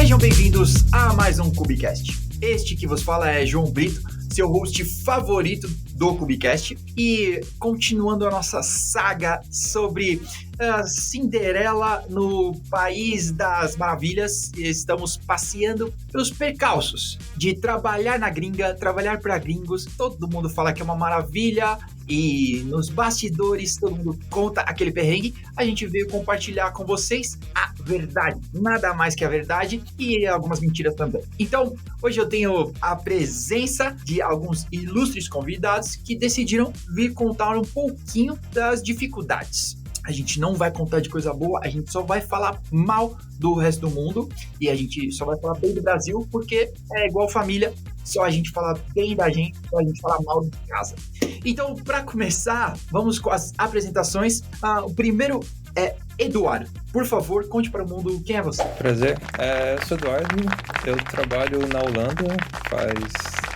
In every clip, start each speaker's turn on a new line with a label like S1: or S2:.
S1: Sejam bem-vindos a mais um Cubicast. Este que vos fala é João Brito, seu host favorito do Cubicast. E continuando a nossa saga sobre Cinderela no País das Maravilhas, estamos passeando pelos percalços de trabalhar na gringa, trabalhar para gringos. Todo mundo fala que é uma maravilha e nos bastidores todo mundo conta aquele perrengue. A gente veio compartilhar com vocês a verdade, nada mais que a verdade e algumas mentiras também. Então, hoje eu tenho a presença de alguns ilustres convidados que decidiram vir contar um pouquinho das dificuldades. A gente não vai contar de coisa boa, a gente só vai falar mal do resto do mundo e a gente só vai falar bem do Brasil porque é igual família, só a gente fala bem da gente, só a gente fala mal de casa. Então, para começar, vamos com as apresentações. O primeiro é Eduardo. Por favor, conte para o mundo quem é você.
S2: Prazer, eu sou Eduardo, eu trabalho na Holanda faz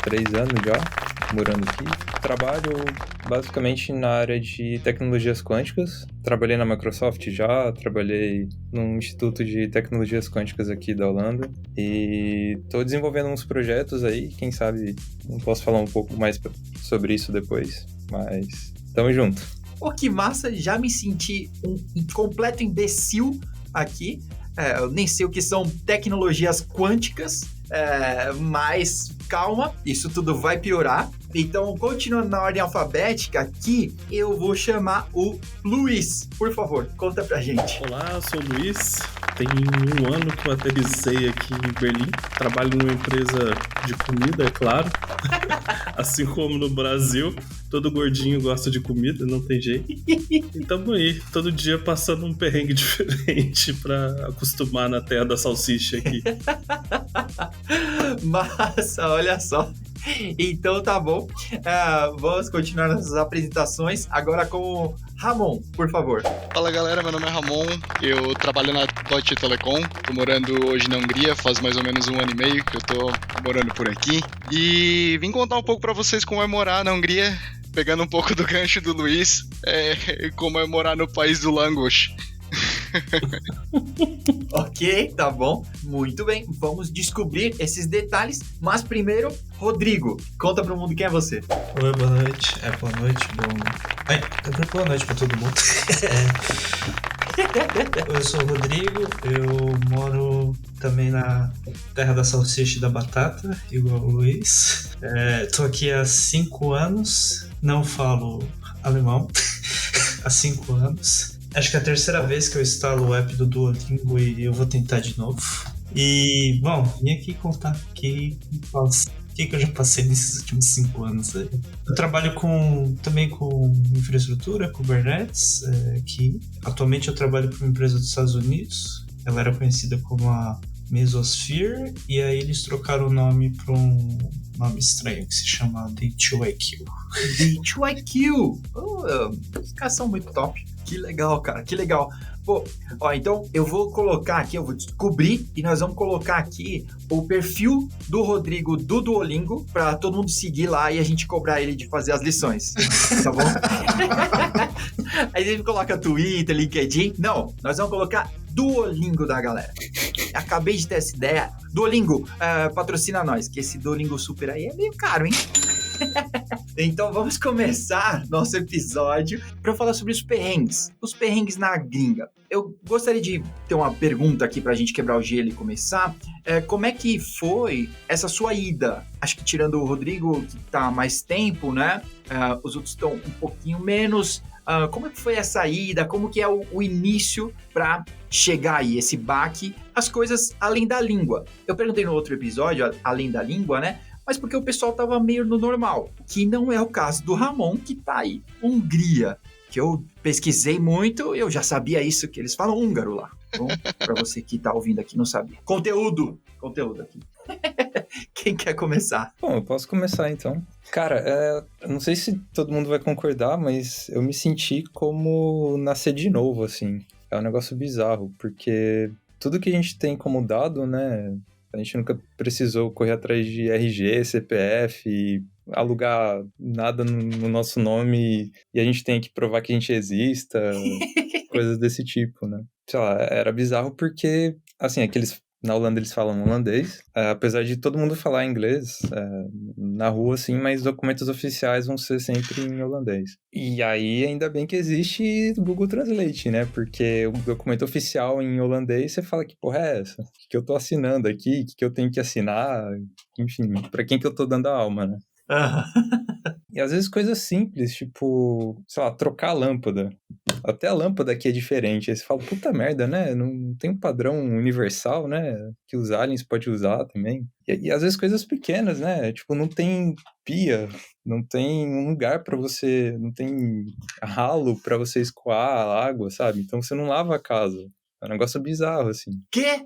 S2: 3 anos já, morando aqui. Trabalho basicamente na área de tecnologias quânticas. Trabalhei na Microsoft já, trabalhei num instituto de tecnologias quânticas aqui da Holanda e estou desenvolvendo uns projetos aí, quem sabe não posso falar um pouco mais sobre isso depois, mas tamo junto.
S1: Pô, que massa, já me senti um completo imbecil aqui. Eu nem sei o que são tecnologias quânticas, mas calma, isso tudo vai piorar. Então, continuando na ordem alfabética, aqui eu vou chamar o Luiz. Por favor, conta pra gente.
S3: Olá, eu sou o Luiz. Tem 1 ano que eu aterrissei aqui em Berlim. Trabalho numa empresa de comida, é claro. Assim como no Brasil, todo gordinho gosta de comida, não tem jeito. E tamo aí, todo dia passando um perrengue diferente pra acostumar na terra da salsicha aqui.
S1: Massa, olha só. Então tá bom. Vamos continuar nossas apresentações. Agora com o Ramon, por favor.
S4: Fala galera, meu nome é Ramon, eu trabalho na Deutsche Telekom, tô morando hoje na Hungria, faz mais ou menos 1 ano e meio que eu tô morando por aqui. E vim contar um pouco pra vocês como é morar na Hungria, pegando um pouco do gancho do Luiz, como é morar no país do Langosch.
S1: Ok, tá bom. Muito bem, vamos descobrir esses detalhes. Mas primeiro, Rodrigo, conta pro mundo quem é você.
S5: Oi, boa noite. Boa noite, boa noite pra todo mundo. Eu sou o Rodrigo, eu moro também na terra da salsicha e da batata, igual o Luiz. Tô aqui há 5 anos, não falo alemão há 5 anos. Acho que é a 3ª vez que eu instalo o app do Duolingo e eu vou tentar de novo. E, bom, vim aqui contar o que eu já passei nesses últimos 5 anos aí. Eu trabalho também com infraestrutura, Kubernetes, que atualmente eu trabalho para uma empresa dos Estados Unidos. Ela era conhecida como a Mesosphere, e aí eles trocaram o nome para um nome estranho que se chama D2IQ.
S1: D2IQ! Os caras são muito top. Que legal, cara, que legal. Pô, então eu vou colocar aqui, eu vou descobrir e nós vamos colocar aqui o perfil do Rodrigo do Duolingo pra todo mundo seguir lá e a gente cobrar ele de fazer as lições, tá bom? Aí a gente coloca Twitter, LinkedIn. Não, nós vamos colocar Duolingo da galera. Acabei de ter essa ideia. Duolingo, patrocina nós, que esse Duolingo Super aí é meio caro, hein? Então vamos começar nosso episódio para falar sobre os perrengues na gringa. Eu gostaria de ter uma pergunta aqui pra gente quebrar o gelo e começar. Como é que foi essa sua ida? Acho que tirando o Rodrigo, que tá há mais tempo, né? Os outros estão um pouquinho menos. Como é que foi essa ida? Como que é o início para chegar aí, esse baque? As coisas além da língua. Eu perguntei no outro episódio, além da língua, né? Mas porque o pessoal tava meio no normal, que não é o caso do Ramon, que tá aí, Hungria, que eu pesquisei muito, eu já sabia isso, que eles falam húngaro lá. Bom, pra você que tá ouvindo aqui não sabia. Conteúdo aqui. Quem quer começar?
S2: Bom, eu posso começar então. Cara, eu não sei se todo mundo vai concordar, mas eu me senti como nascer de novo, assim. É um negócio bizarro, porque tudo que a gente tem como dado, né? A gente nunca precisou correr atrás de RG, CPF, alugar nada no nosso nome e a gente tem que provar que a gente exista, coisas desse tipo, né? Sei lá, era bizarro porque, assim, aqueles Na Holanda eles falam holandês, apesar de todo mundo falar inglês na rua, assim, mas documentos oficiais vão ser sempre em holandês. E aí, ainda bem que existe o Google Translate, né? Porque o documento oficial em holandês, você fala, que porra é essa? O que eu tô assinando aqui? O que eu tenho que assinar? Enfim, pra quem que eu tô dando a alma, né? E às vezes coisas simples, tipo, sei lá, trocar a lâmpada. Até a lâmpada aqui é diferente. Aí você fala, puta merda, né? Não tem um padrão universal, né? Que os aliens podem usar também. E às vezes coisas pequenas, né? Tipo, não tem pia, não tem um lugar pra você, não tem ralo pra você escoar a água, sabe? Então você não lava a casa. É um negócio bizarro, assim.
S1: Quê?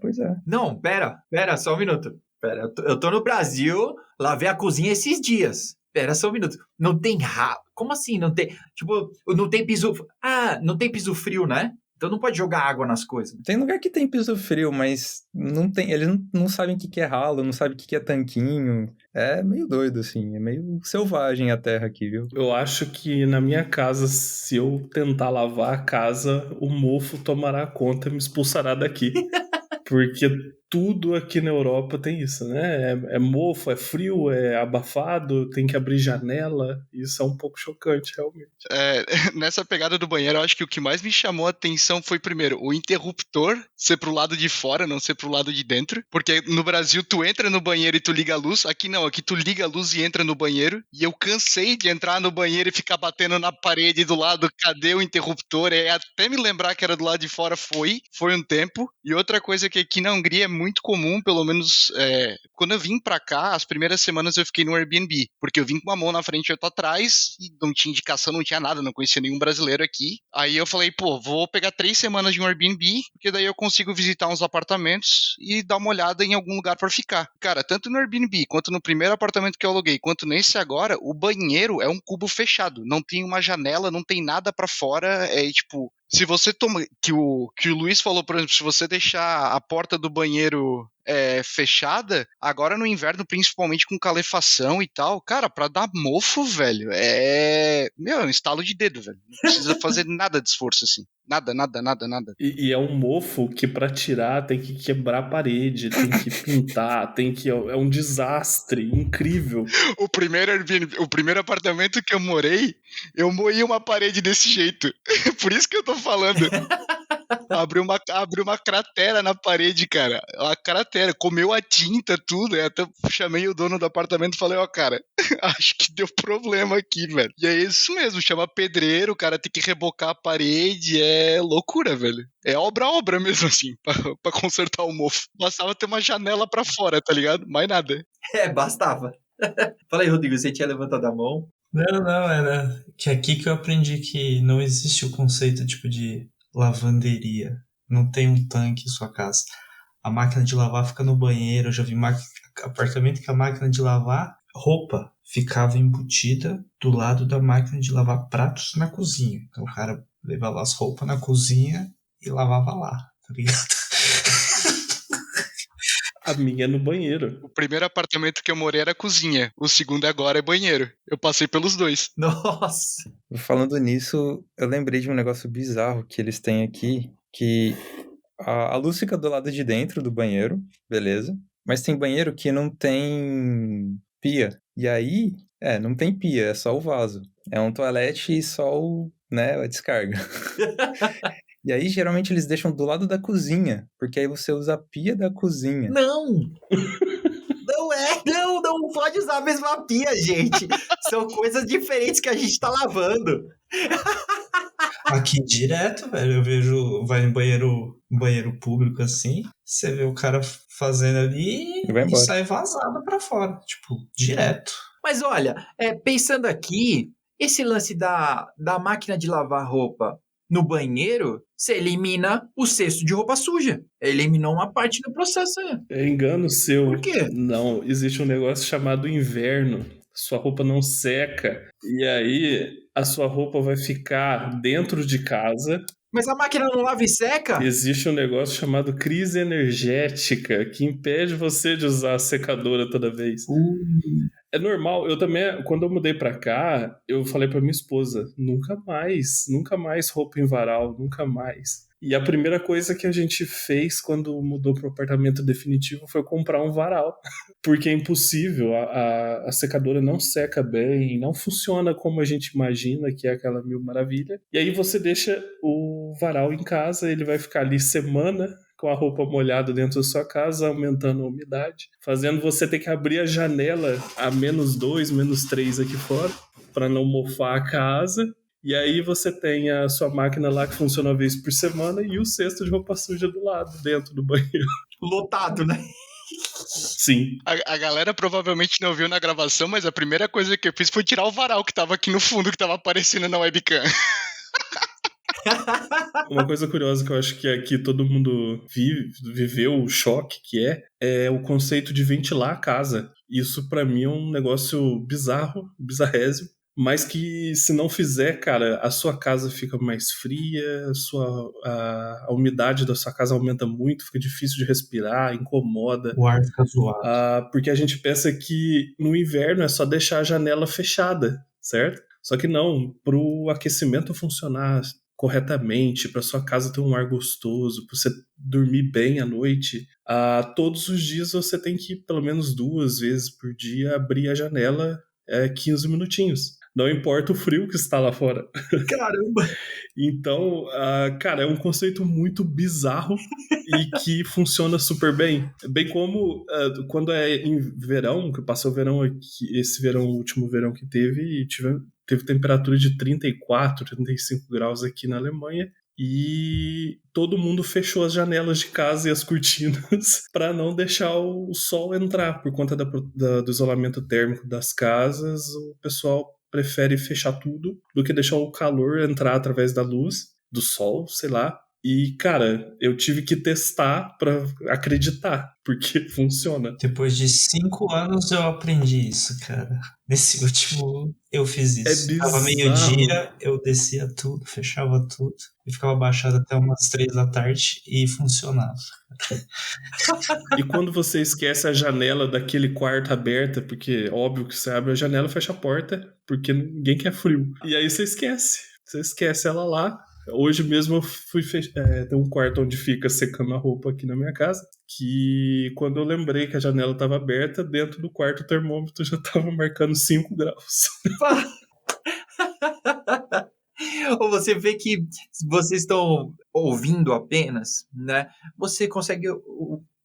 S2: Pois é.
S1: Não, pera, só um minuto. Pera, eu tô no Brasil, lavei a cozinha esses dias. Pera só um minuto. Não tem ralo? Como assim não tem? Tipo, não tem piso... Ah, não tem piso frio, né? Então não pode jogar água nas coisas.
S2: Tem lugar que tem piso frio, mas não tem, eles não sabem o que é ralo, não sabem o que é tanquinho. É meio doido, assim. É meio selvagem a terra aqui, viu?
S3: Eu acho que na minha casa, se eu tentar lavar a casa, o mofo tomará conta e me expulsará daqui. Porque tudo aqui na Europa tem isso, né? É mofo, é frio, é abafado, tem que abrir janela. Isso é um pouco chocante, realmente.
S4: Nessa pegada do banheiro, eu acho que o que mais me chamou a atenção foi, primeiro, o interruptor ser pro lado de fora, não ser pro lado de dentro. Porque no Brasil, tu entra no banheiro e tu liga a luz. Aqui não, aqui tu liga a luz e entra no banheiro. E eu cansei de entrar no banheiro e ficar batendo na parede do lado. Cadê o interruptor? Até me lembrar que era do lado de fora foi um tempo. E outra coisa que aqui na Hungria é muito comum, pelo menos quando eu vim pra cá, as primeiras semanas eu fiquei no Airbnb, porque eu vim com uma mão na frente e outra atrás, e não tinha indicação, não tinha nada, não conhecia nenhum brasileiro aqui. Aí eu falei, pô, vou pegar 3 semanas de um Airbnb, porque daí eu consigo visitar uns apartamentos e dar uma olhada em algum lugar pra ficar. Cara, tanto no Airbnb, quanto no primeiro apartamento que eu aluguei, quanto nesse agora, o banheiro é um cubo fechado, não tem uma janela, não tem nada pra fora, tipo... Se você toma. Que o Luiz falou, por exemplo, se você deixar a porta do banheiro fechada, agora no inverno, principalmente com calefação e tal, cara, pra dar mofo, velho, é um estalo de dedo, velho. Não precisa fazer nada de esforço assim. Nada.
S3: E é um mofo que pra tirar tem que quebrar a parede, tem que pintar, é um desastre incrível.
S4: O primeiro apartamento que eu moí uma parede desse jeito. Por isso que eu tô falando. Abriu uma cratera na parede, cara. Uma cratera, comeu a tinta, tudo. Eu até chamei o dono do apartamento e falei, cara, acho que deu problema aqui, velho. E é isso mesmo, chama pedreiro, o cara tem que rebocar a parede, é loucura, velho. É obra mesmo, assim, pra consertar o mofo. Bastava ter uma janela pra fora, tá ligado? Mais nada.
S1: Bastava. Fala aí, Rodrigo, você tinha levantado a mão?
S5: Não, era que aqui que eu aprendi que não existe o conceito, tipo, de lavanderia. Não tem um tanque em sua casa. A máquina de lavar fica no banheiro. Eu já vi apartamento que a máquina de lavar roupa ficava embutida do lado da máquina de lavar pratos na cozinha. Então o cara levava as roupas na cozinha e lavava lá, tá ligado?
S3: A minha é no banheiro.
S4: O primeiro apartamento que eu morei era cozinha. O segundo agora é banheiro. Eu passei pelos dois.
S1: Nossa!
S2: Falando nisso, eu lembrei de um negócio bizarro que eles têm aqui, que a luz fica do lado de dentro do banheiro, beleza? Mas tem banheiro que não tem pia. E aí, não tem pia, é só o vaso. É um toalete e só a descarga. E aí, geralmente, eles deixam do lado da cozinha, porque aí você usa a pia da cozinha.
S1: Não pode usar a mesma pia, gente. São coisas diferentes que a gente tá lavando.
S5: Aqui direto, velho, eu vejo, vai em banheiro público assim, você vê o cara fazendo ali e sai vazado pra fora, tipo, direto.
S1: Mas olha, pensando aqui, esse lance da máquina de lavar roupa no banheiro, você elimina o cesto de roupa suja. Eliminou uma parte do processo aí.
S3: É engano seu.
S1: Por quê?
S3: Não, existe um negócio chamado inverno. Sua roupa não seca. E aí, a sua roupa vai ficar dentro de casa.
S1: Mas a máquina não lava e seca?
S3: Existe um negócio chamado crise energética que impede você de usar a secadora toda vez. É normal, eu também, quando eu mudei pra cá, eu falei pra minha esposa, nunca mais roupa em varal, nunca mais. E a primeira coisa que a gente fez quando mudou pro apartamento definitivo foi comprar um varal. Porque é impossível, a secadora não seca bem, não funciona como a gente imagina, que é aquela mil maravilha. E aí você deixa o varal em casa, ele vai ficar ali semana com a roupa molhada dentro da sua casa, aumentando a umidade, fazendo você ter que abrir a janela a -2, -3 aqui fora, para não mofar a casa. E aí você tem a sua máquina lá que funciona uma vez por semana e o cesto de roupa suja do lado, dentro do banheiro.
S1: Lotado, né?
S3: Sim.
S4: A galera provavelmente não viu na gravação, mas a primeira coisa que eu fiz foi tirar o varal que tava aqui no fundo, que tava aparecendo na webcam.
S3: Uma coisa curiosa que eu acho que aqui todo mundo viveu o choque que é o conceito de ventilar a casa. Isso pra mim é um negócio bizarro, bizarrésimo. Mas que se não fizer, cara, a sua casa fica mais fria, a umidade da sua casa aumenta muito, fica difícil de respirar, incomoda.
S5: O ar fica zoado.
S3: Porque a gente pensa que no inverno é só deixar a janela fechada, certo? Só que não, pro aquecimento funcionar corretamente, para sua casa ter um ar gostoso, para você dormir bem à noite, todos os dias você tem que, pelo menos 2 vezes por dia, abrir a janela 15 minutinhos. Não importa o frio que está lá fora.
S1: Caramba!
S3: Então, cara, é um conceito muito bizarro e que funciona super bem. Bem como quando é em verão, que passou o verão aqui, esse verão, o último verão que teve temperatura de 34, 35 graus aqui na Alemanha. E todo mundo fechou as janelas de casa e as cortinas para não deixar o sol entrar. Por conta do isolamento térmico das casas, o pessoal prefere fechar tudo do que deixar o calor entrar através da luz, do sol, sei lá. E, cara, eu tive que testar pra acreditar, porque funciona.
S5: Depois de 5 anos eu aprendi isso, cara. Nesse último eu fiz isso.
S3: É
S5: Tava
S3: bizarro.
S5: meio-dia, eu descia tudo, fechava tudo e ficava baixado até umas 3 da tarde e funcionava.
S3: E quando você esquece a janela daquele quarto aberta, porque óbvio que você abre a janela e fecha a porta, porque ninguém quer frio. E aí você esquece ela lá. Hoje mesmo eu fui tem um quarto onde fica secando a roupa aqui na minha casa, que quando eu lembrei que a janela estava aberta, dentro do quarto o termômetro já estava marcando 5 graus.
S1: Ou você vê que vocês estão ouvindo apenas, né? Você consegue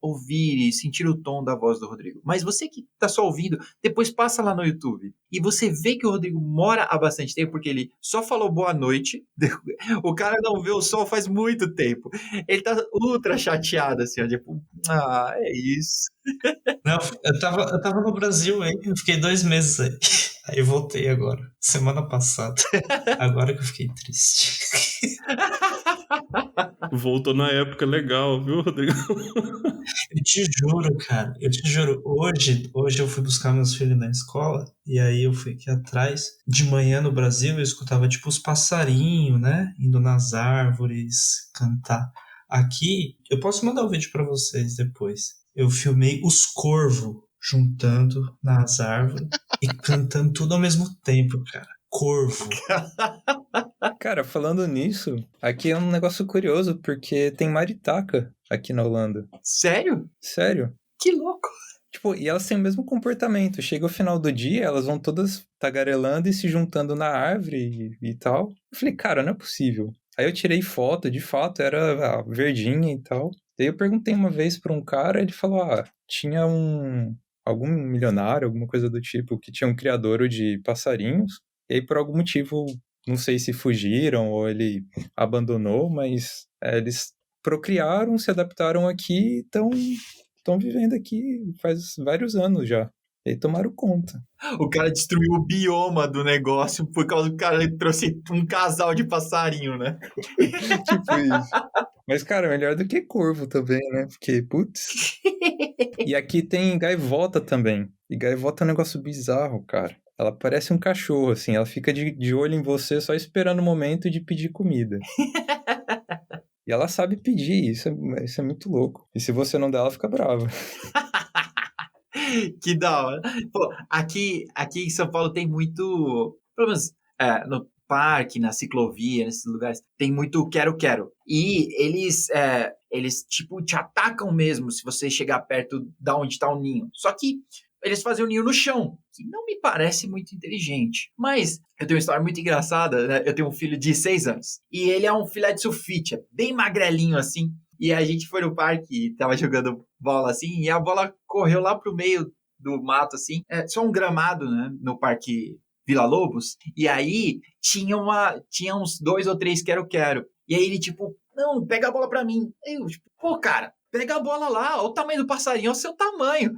S1: ouvir e sentir o tom da voz do Rodrigo. Mas você que tá só ouvindo, depois passa lá no YouTube e você vê que o Rodrigo mora há bastante tempo, porque ele só falou boa noite. O cara não vê o sol faz muito tempo. Ele tá ultra chateado, assim, ó, tipo, é isso.
S5: Não, eu tava no Brasil aí, eu fiquei 2 meses aí. Aí eu voltei agora, semana passada. Agora que eu fiquei triste.
S3: Voltou na época legal, viu, Rodrigo?
S5: Eu te juro, cara, hoje eu fui buscar meus filhos na escola e aí eu fui aqui atrás. De manhã no Brasil eu escutava tipo os passarinhos, né? Indo nas árvores, cantar. Aqui, eu posso mandar o vídeo pra vocês depois. Eu filmei os corvos juntando nas árvores e cantando tudo ao mesmo tempo, cara. Corvo.
S2: Cara, falando nisso, aqui é um negócio curioso, porque tem maritaca aqui na Holanda.
S1: Sério?
S2: Sério.
S1: Que louco.
S2: Tipo, e elas têm o mesmo comportamento. Chega o final do dia, elas vão todas tagarelando e se juntando na árvore e tal. Eu falei, cara, não é possível. Aí eu tirei foto, de fato, era verdinha e tal. Daí eu perguntei uma vez pra um cara, ele falou, tinha algum milionário, alguma coisa do tipo, que tinha um criadouro de passarinhos. E aí, por algum motivo, não sei se fugiram ou ele abandonou, mas eles procriaram, se adaptaram aqui e estão vivendo aqui faz vários anos já. E aí tomaram conta.
S1: O cara destruiu o bioma do negócio por causa do cara que trouxe um casal de passarinho, né?
S2: Tipo isso. Mas, cara, melhor do que corvo também, né? Porque, putz. E aqui tem gaivota também. E gaivota é um negócio bizarro, cara. Ela parece um cachorro, assim. Ela fica de olho em você só esperando o momento de pedir comida. E ela sabe pedir, isso é muito louco. E se você não der, ela fica brava.
S1: Que da hora. Pô, aqui em São Paulo tem muito. Pelo menos no parque, na ciclovia, nesses lugares, tem muito quero-quero. E eles, tipo, te atacam mesmo se você chegar perto da onde tá o ninho. Só que eles fazem o ninho no chão, que não me parece muito inteligente. Mas eu tenho uma história muito engraçada, né? Eu tenho um filho de 6 anos. E ele é um filé de sulfite, é bem magrelinho assim. E a gente foi no parque e tava jogando bola assim, e a bola correu lá pro meio do mato, assim. É só um gramado, né? No Parque Vila Lobos. E aí tinha uns 2 ou 3 quero-quero. E aí ele, tipo, não, pega a bola pra mim. Eu, tipo, pô, cara, pega a bola lá, olha o tamanho do passarinho, olha o seu tamanho.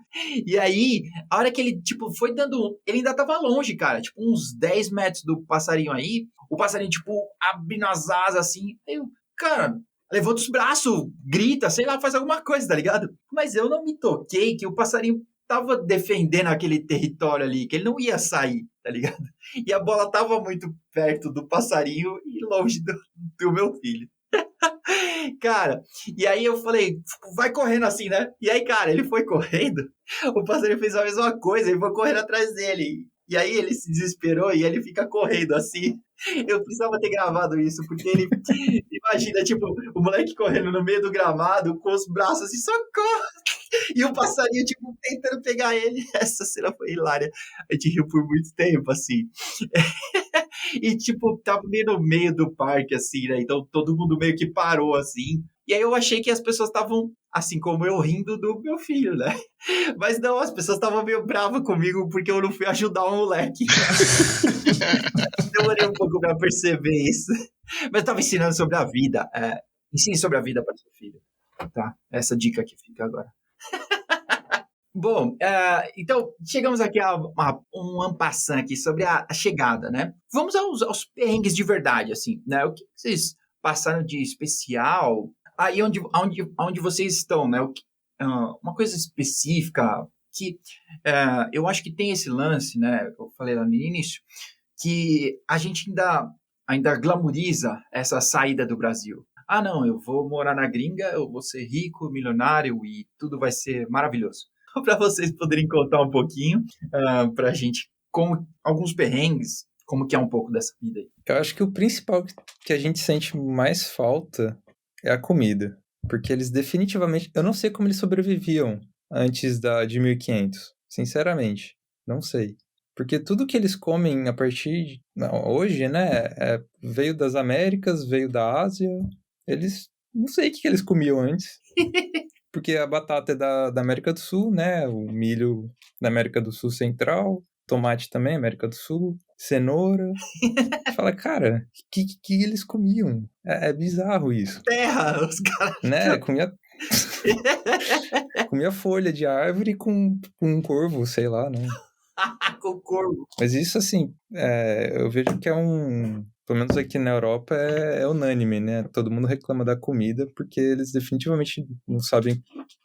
S1: E aí, a hora que ele, tipo, foi dando. Ele ainda tava longe, cara, tipo, uns 10 metros do passarinho aí. O passarinho, tipo, abrindo as asas assim. Eu, cara, levanta os braços, grita, sei lá, faz alguma coisa, tá ligado? Mas eu não me toquei que o passarinho tava defendendo aquele território ali, que ele não ia sair, tá ligado? E a bola tava muito perto do passarinho e longe do meu filho. Cara, e aí eu falei, vai correndo assim, né? E aí, cara, ele foi correndo, o passarinho fez a mesma coisa, ele foi correndo atrás dele. E aí ele se desesperou e ele fica correndo assim. Eu precisava ter gravado isso, porque ele imagina, tipo, o moleque correndo no meio do gramado com os braços assim, socorro! E o passarinho, tipo, tentando pegar ele. Essa cena foi hilária. A gente riu por muito tempo, assim. E, tipo, tava meio no meio do parque, assim, né? Então todo mundo meio que parou, assim. E aí eu achei que as pessoas estavam, assim como eu, rindo do meu filho, né? Mas não, as pessoas estavam meio bravas comigo porque eu não fui ajudar o moleque. Demorei um pouco pra perceber isso. Mas eu tava ensinando sobre a vida. Ensine sobre a vida para seu filho. Tá? Essa dica que fica agora. Bom, então chegamos aqui a um en passant aqui sobre a chegada, né? Vamos aos perrengues de verdade, assim, né? O que vocês passaram de especial? Aí onde vocês estão, né? Uma coisa específica que eu acho que tem esse lance, né? Eu falei lá no início, que a gente ainda glamoriza essa saída do Brasil. Ah, não, eu vou morar na gringa, eu vou ser rico, milionário e tudo vai ser maravilhoso. Para vocês poderem contar um pouquinho para a gente como alguns perrengues, como que é um pouco dessa vida aí.
S2: Eu acho que o principal que a gente sente mais falta é a comida. Porque eles definitivamente... Eu não sei como eles sobreviviam antes de 1500. Sinceramente, não sei. Porque tudo que eles comem a partir... hoje, né? Veio das Américas, veio da Ásia. Eles... Não sei o que eles comiam antes. Porque a batata é da América do Sul, né? O milho da América do Sul Central, tomate também, América do Sul, cenoura. Você fala, cara, que eles comiam? É bizarro isso.
S1: Terra, os caras...
S2: Né? Comia folha de árvore com um corvo, sei lá, né?
S1: Com corvo.
S2: Mas isso, assim, eu vejo que pelo menos aqui na Europa é unânime, né? Todo mundo reclama da comida porque eles definitivamente não sabem,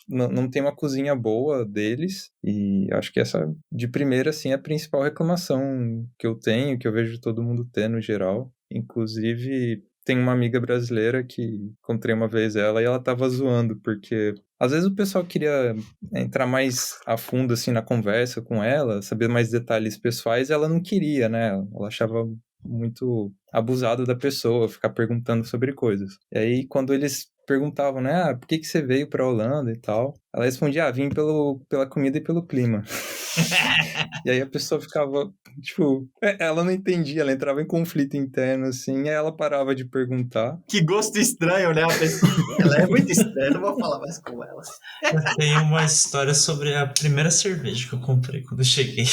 S2: não tem uma cozinha boa deles. E acho que essa, de primeira, assim, é a principal reclamação que eu tenho, que eu vejo todo mundo ter no geral. Inclusive, tem uma amiga brasileira que encontrei uma vez ela e ela tava zoando, porque às vezes o pessoal queria entrar mais a fundo, assim, na conversa com ela, saber mais detalhes pessoais, e ela não queria, né? Ela achava muito abusado da pessoa, ficar perguntando sobre coisas. E aí, quando eles perguntavam, né, por que você veio pra Holanda e tal, ela respondia, vim pela comida e pelo clima. E aí a pessoa ficava, tipo, ela não entendia, ela entrava em conflito interno, assim, e aí ela parava de perguntar.
S1: Que gosto estranho, né, a pessoa? Ela é muito estranha, não vou falar mais com ela.
S5: Eu tenho uma história sobre a primeira cerveja que eu comprei quando eu cheguei,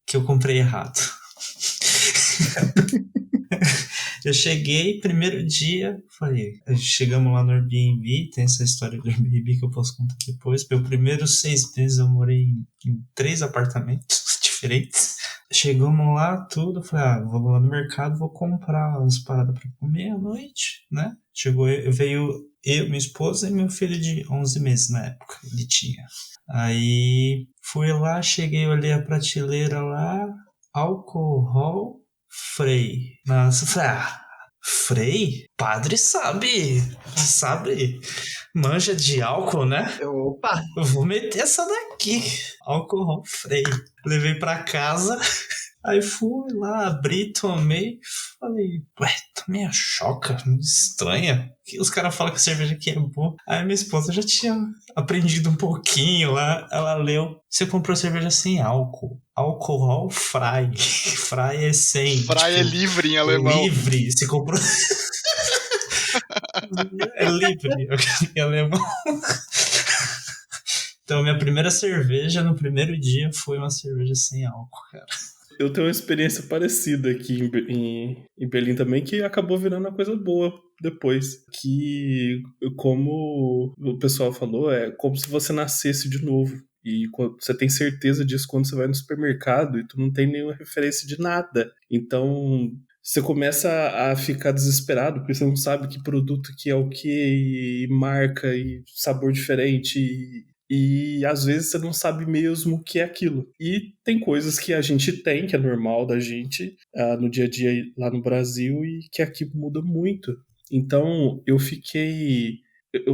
S5: que eu comprei errado. Eu cheguei, primeiro dia, falei, chegamos lá no Airbnb, tem essa história do Airbnb que eu posso contar depois. Pelos primeiros 6 meses eu morei em 3 apartamentos diferentes. Chegamos lá, tudo, falei, vou lá no mercado, vou comprar as paradas pra comer à noite, né? Veio eu, minha esposa e meu filho de 11 meses na época, ele tinha. Aí fui lá, cheguei, olhei a prateleira lá, álcool Frei. Nossa, eu falei, Frei? Padre sabe. Manja de álcool, né?
S1: Opa!
S5: Eu vou meter essa daqui. Álcool freio. Levei pra casa. Aí fui lá, abri, tomei. Falei, ué, tá meio choca, estranha. Que os caras falam que a cerveja aqui é boa. Aí minha esposa já tinha aprendido um pouquinho lá. Ela leu. Você comprou cerveja sem álcool. Alcohol frei. Frei é sem.
S4: Frei é livre em alemão.
S5: Livre. Você comprou. É livre em alemão. Então, minha primeira cerveja no primeiro dia foi uma cerveja sem álcool, cara.
S3: Eu tenho uma experiência parecida aqui em Berlim também, que acabou virando uma coisa boa depois. Que, como o pessoal falou, é como se você nascesse de novo. E você tem certeza disso quando você vai no supermercado e tu não tem nenhuma referência de nada. Então, você começa a ficar desesperado, porque você não sabe que produto que é o que, e marca, e sabor diferente, e às vezes você não sabe mesmo o que é aquilo. E tem coisas que a gente tem, que é normal da gente, no dia a dia lá no Brasil, e que aqui muda muito. Então, eu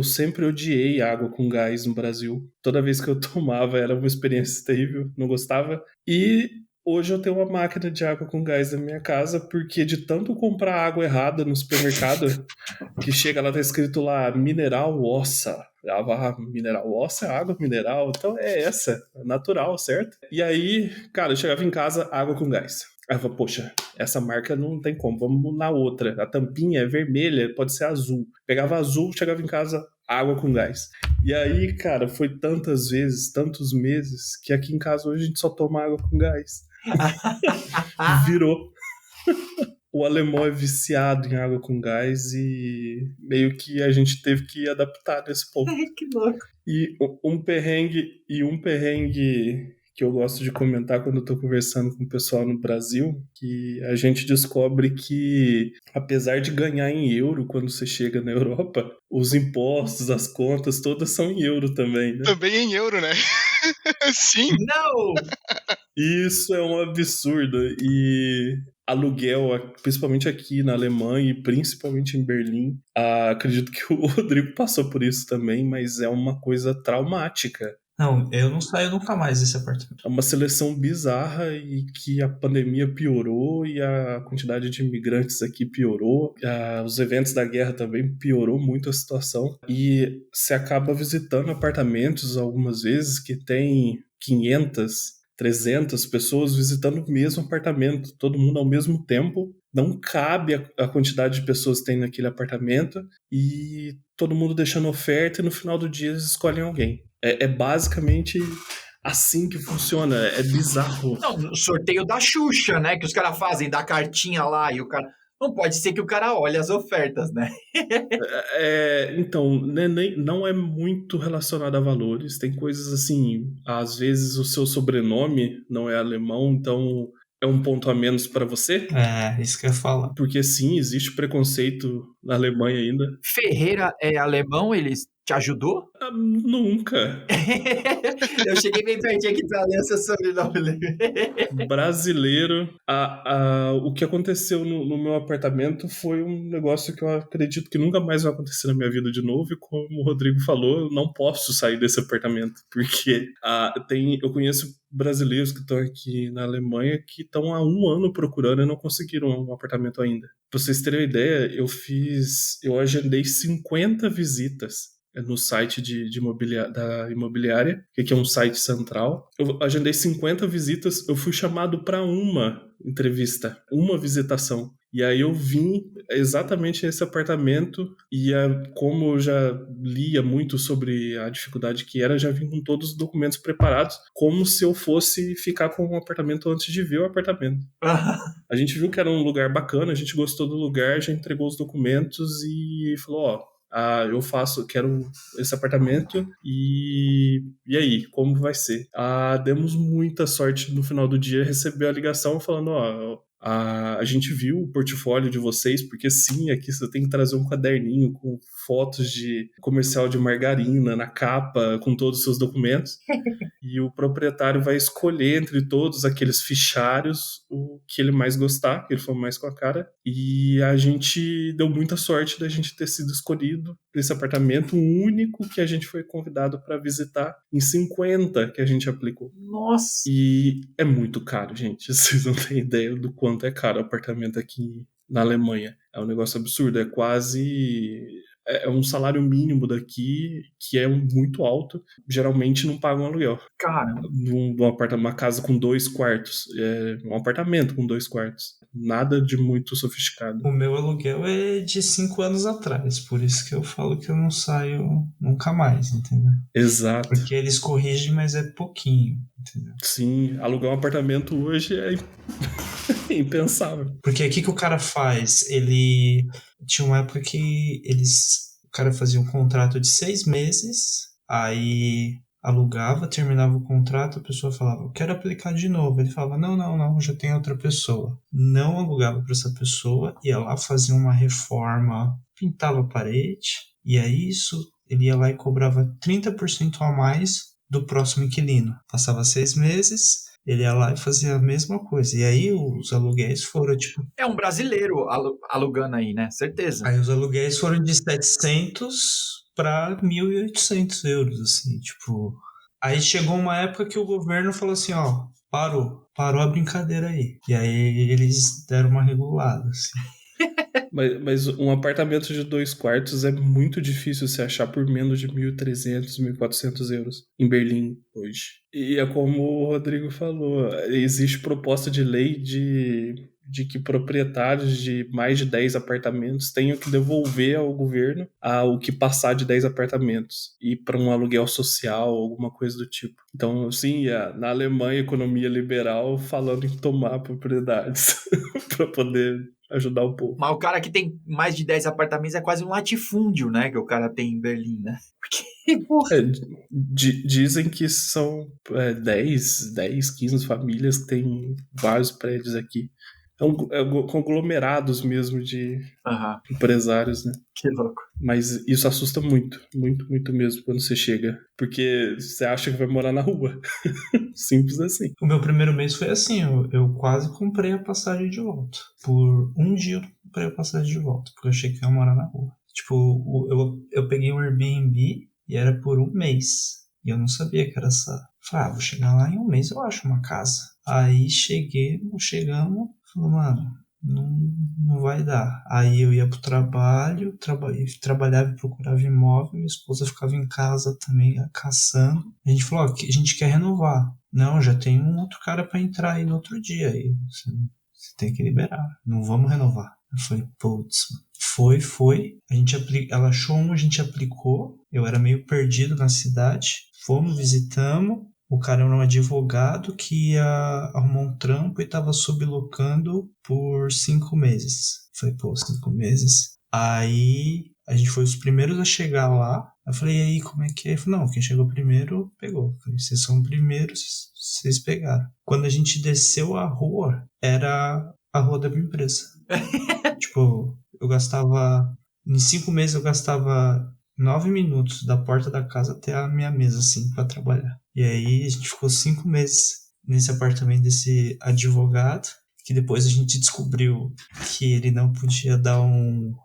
S3: sempre odiei água com gás no Brasil. Toda vez que eu tomava era uma experiência terrível, não gostava. E hoje eu tenho uma máquina de água com gás na minha casa, porque de tanto comprar água errada no supermercado, que chega lá, tá escrito lá, mineral ossa. Mineral ossa é água mineral, então é essa, é natural, certo? E aí, cara, eu chegava em casa, água com gás. Aí eu falei, poxa, essa marca não tem como, vamos na outra. A tampinha é vermelha, pode ser azul. Pegava azul, chegava em casa, água com gás. E aí, cara, foi tantas vezes, tantos meses, que aqui em casa hoje a gente só toma água com gás. Virou. O alemão é viciado em água com gás e meio que a gente teve que adaptar nesse ponto.
S1: Que louco.
S3: E um perrengue que eu gosto de comentar quando eu tô conversando com o pessoal no Brasil, que a gente descobre que, apesar de ganhar em euro quando você chega na Europa, os impostos, as contas, todas são em euro também, né?
S4: Também em euro, né? Sim.
S1: Não!
S3: Isso é um absurdo. E aluguel, principalmente aqui na Alemanha e principalmente em Berlim, acredito que o Rodrigo passou por isso também, mas é uma coisa traumática.
S5: Não, eu não saio nunca mais desse apartamento.
S3: É uma seleção bizarra e que a pandemia piorou e a quantidade de imigrantes aqui piorou. Os eventos da guerra também piorou muito a situação. E você acaba visitando apartamentos algumas vezes que tem 500, 300 pessoas visitando o mesmo apartamento, todo mundo ao mesmo tempo. Não cabe a quantidade de pessoas que tem naquele apartamento e todo mundo deixando oferta e no final do dia eles escolhem alguém. É basicamente assim que funciona, é bizarro.
S1: Não, o sorteio da Xuxa, né? Que os caras fazem, da cartinha lá e o cara... Não pode ser que o cara olhe as ofertas, né?
S3: Então, não é muito relacionado a valores. Tem coisas assim, às vezes o seu sobrenome não é alemão, então é um ponto a menos para você.
S5: É, isso que eu ia falar.
S3: Porque sim, existe preconceito na Alemanha ainda.
S1: Ferreira é alemão, ele te ajudou?
S3: Nunca.
S1: Eu cheguei bem pertinho aqui pra ler seu sobrenome.
S3: Brasileiro. O que aconteceu no meu apartamento foi um negócio que eu acredito que nunca mais vai acontecer na minha vida de novo. E como o Rodrigo falou, eu não posso sair desse apartamento. Porque eu conheço brasileiros que estão aqui na Alemanha que estão há 1 ano procurando e não conseguiram um apartamento ainda. Pra vocês terem uma ideia, eu agendei 50 visitas no site da imobiliária, que é um site central. Eu agendei 50 visitas, eu fui chamado para uma entrevista, uma visitação. E aí eu vim exatamente nesse apartamento e como eu já lia muito sobre a dificuldade que era, já vim com todos os documentos preparados, como se eu fosse ficar com um apartamento antes de ver o apartamento. A gente viu que era um lugar bacana, a gente gostou do lugar, já entregou os documentos e falou, eu quero esse apartamento e aí, como vai ser? Demos muita sorte no final do dia, recebeu a ligação falando, a gente viu o portfólio de vocês, porque sim, aqui você tem que trazer um caderninho com fotos de comercial de margarina na capa com todos os seus documentos. E o proprietário vai escolher entre todos aqueles fichários o que ele mais gostar, que ele for mais com a cara. E a gente deu muita sorte da gente ter sido escolhido nesse apartamento, o único que a gente foi convidado para visitar em 50 que a gente aplicou.
S1: Nossa!
S3: E é muito caro, gente. Vocês não têm ideia do quanto é caro o apartamento aqui na Alemanha. É um negócio absurdo, é quase... É um salário mínimo daqui, que é muito alto. Geralmente não paga um aluguel.
S1: Caramba!
S3: Uma casa com 2 quartos. Um apartamento com 2 quartos. Nada de muito sofisticado.
S5: O meu aluguel é de 5 anos atrás, por isso que eu falo que eu não saio nunca mais, entendeu?
S3: Exato.
S5: Porque eles corrigem, mas é pouquinho, entendeu?
S3: Sim, alugar um apartamento hoje é impensável.
S5: Porque o que o cara faz? Ele... Tinha uma época que o cara fazia um contrato de 6 meses, aí alugava, terminava o contrato, a pessoa falava, eu quero aplicar de novo. Ele falava, não, já tem outra pessoa. Não alugava para essa pessoa, ia lá, fazia uma reforma, pintava a parede, e aí ele ia lá e cobrava 30% a mais do próximo inquilino. Passava 6 meses... Ele ia lá e fazia a mesma coisa. E aí os aluguéis foram, tipo...
S1: É um brasileiro alugando aí, né? Certeza.
S5: Aí os aluguéis foram de 700 para 1.800 euros, assim, tipo... Aí chegou uma época que o governo falou assim, ó, parou a brincadeira aí. E aí eles deram uma regulada, assim.
S3: Mas um apartamento de 2 quartos é muito difícil se achar por menos de 1.300, 1.400 euros em Berlim hoje. E é como o Rodrigo falou, existe proposta de lei de que proprietários de mais de 10 apartamentos tenham que devolver ao governo o que passar de 10 apartamentos e para um aluguel social, alguma coisa do tipo. Então, sim, na Alemanha, economia liberal falando em tomar propriedades para poder ajudar o povo.
S1: Mas o cara que tem mais de 10 apartamentos é quase um latifúndio, né? Que o cara tem em Berlim, né? Porque, porra...
S3: Dizem que são 10, 15 famílias que têm vários prédios aqui. Conglomerados mesmo de empresários, né?
S1: Que louco.
S3: Mas isso assusta muito, muito, muito mesmo quando você chega. Porque você acha que vai morar na rua. Simples assim.
S5: O meu primeiro mês foi assim, eu quase comprei a passagem de volta. Por um dia eu comprei a passagem de volta, porque eu achei que eu ia morar na rua. Tipo, eu peguei um Airbnb e era por um mês. E eu não sabia que era essa... Falei, vou chegar lá em um mês, eu acho uma casa. Aí chegamos, falei, mano, não vai dar. Aí eu ia pro trabalho, trabalhava e procurava imóvel, minha esposa ficava em casa também, caçando. A gente falou, a gente quer renovar. Não, já tem um outro cara pra entrar aí no outro dia. Aí você tem que liberar, não vamos renovar. Eu falei, putz, mano. Foi. Ela achou a gente aplicou. Eu era meio perdido na cidade. Fomos, visitamos. O cara era um advogado que ia arrumar um trampo e tava sublocando por 5 meses. Falei, 5 meses. Aí a gente foi os primeiros a chegar lá. Eu falei, e aí, como é que é? Ele falou, não, quem chegou primeiro, pegou. Eu falei, vocês são primeiros, vocês pegaram. Quando a gente desceu a rua, era a rua da minha empresa. Tipo, em 5 meses eu gastava 9 minutos da porta da casa até a minha mesa, assim, pra trabalhar. E aí a gente ficou 5 meses nesse apartamento desse advogado, que depois a gente descobriu que ele não podia dar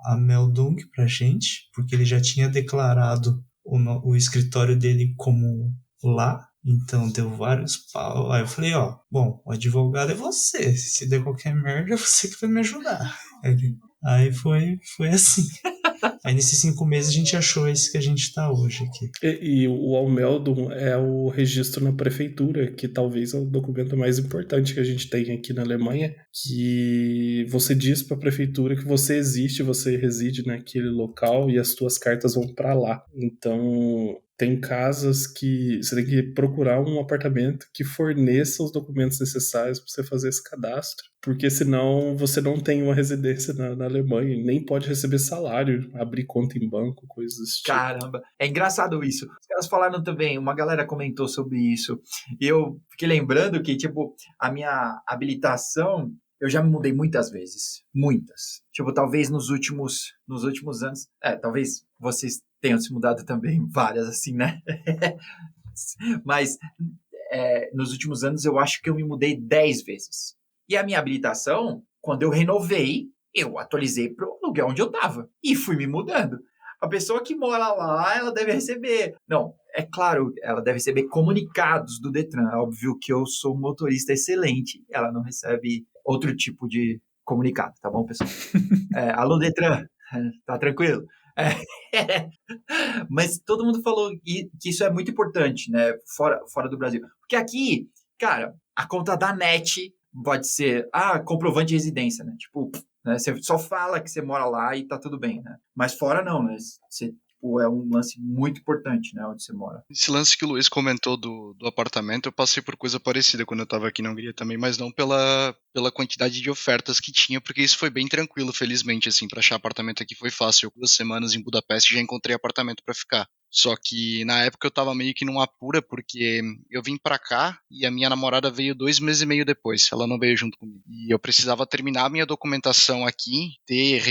S5: a Meldung pra gente, porque ele já tinha declarado o escritório dele como lá, então deu vários pau. Aí eu falei, bom, o advogado é você, se der qualquer merda é você que vai me ajudar. Aí foi assim. Aí nesses 5 meses a gente achou esse que a gente tá hoje aqui.
S3: E o Almeldum é o registro na prefeitura, que talvez é o documento mais importante que a gente tem aqui na Alemanha, que você diz para a prefeitura que você existe, você reside naquele local e as suas cartas vão para lá. Então... Tem casas que você tem que procurar um apartamento que forneça os documentos necessários para você fazer esse cadastro, porque senão você não tem uma residência na Alemanha e nem pode receber salário, abrir conta em banco, coisas desse tipo.
S1: Caramba, é engraçado isso. Os caras falaram também, uma galera comentou sobre isso, e eu fiquei lembrando que, tipo, a minha habilitação eu já me mudei muitas vezes. Muitas. Tipo, talvez nos últimos anos. Talvez vocês tenham se mudado também várias, assim, né? Mas nos últimos anos eu acho que eu me mudei 10 vezes. E a minha habilitação, quando eu renovei, eu atualizei para o lugar onde eu estava. E fui me mudando. A pessoa que mora lá, ela deve receber. Não, é claro, ela deve receber comunicados do Detran. É óbvio que eu sou um motorista excelente. Ela não recebe outro tipo de comunicado, tá bom, pessoal? Alô, Detran, tá tranquilo? Mas todo mundo falou que isso é muito importante, né? Fora do Brasil. Porque aqui, cara, a conta da NET pode ser comprovante de residência, né? Tipo, né? Você só fala que você mora lá e tá tudo bem, né? Mas fora não, né? É um lance muito importante, né? Onde você mora.
S4: Esse lance que o Luiz comentou do apartamento, eu passei por coisa parecida quando eu tava aqui na Hungria também, mas não pela quantidade de ofertas que tinha, porque isso foi bem tranquilo, felizmente, assim, pra achar apartamento aqui foi fácil. 2 semanas em Budapeste já encontrei apartamento pra ficar. Só que na época eu tava meio que numa apura, porque eu vim pra cá e a minha namorada veio 2 meses e meio depois. Ela não veio junto comigo. E eu precisava terminar a minha documentação aqui, ter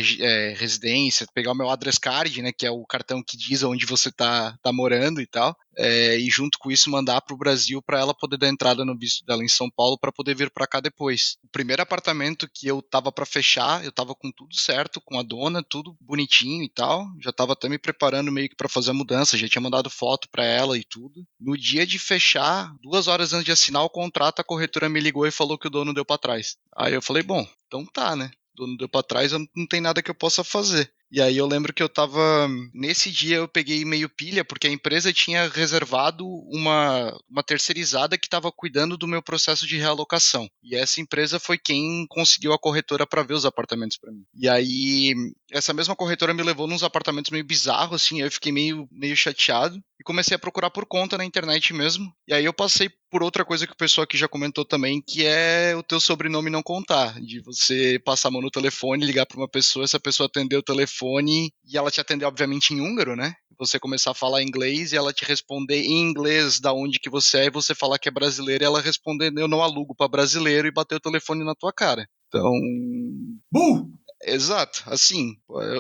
S4: residência, pegar o meu address card, né, que é o cartão que diz onde você tá morando e tal. E junto com isso mandar pro Brasil para ela poder dar entrada no visto dela em São Paulo para poder vir para cá depois. O primeiro apartamento que eu tava para fechar, eu tava com tudo certo, com a dona, tudo bonitinho e tal. Já tava até me preparando meio que para fazer a mudança, já tinha mandado foto para ela e tudo. No dia de fechar, 2 horas antes de assinar o contrato, a corretora me ligou e falou que o dono deu para trás. Aí eu falei, bom, então tá, né? O dono deu para trás, não tem nada que eu possa fazer. E aí eu lembro que eu tava... Nesse dia eu peguei meio pilha, porque a empresa tinha reservado uma terceirizada que estava cuidando do meu processo de realocação. E essa empresa foi quem conseguiu a corretora para ver os apartamentos para mim. E aí, essa mesma corretora me levou nos apartamentos meio bizarros, assim, eu fiquei meio chateado. E comecei a procurar por conta na internet mesmo. E aí eu passei por outra coisa que o pessoal aqui já comentou também, que é o teu sobrenome não contar. De você passar a mão no telefone, ligar para uma pessoa, essa pessoa atender o telefone e ela te atender, obviamente, em húngaro, né? Você começar a falar inglês e ela te responder em inglês da onde que você é e você falar que é brasileiro e ela responder eu não alugo para brasileiro e bater o telefone na tua cara. Então... Exato, assim,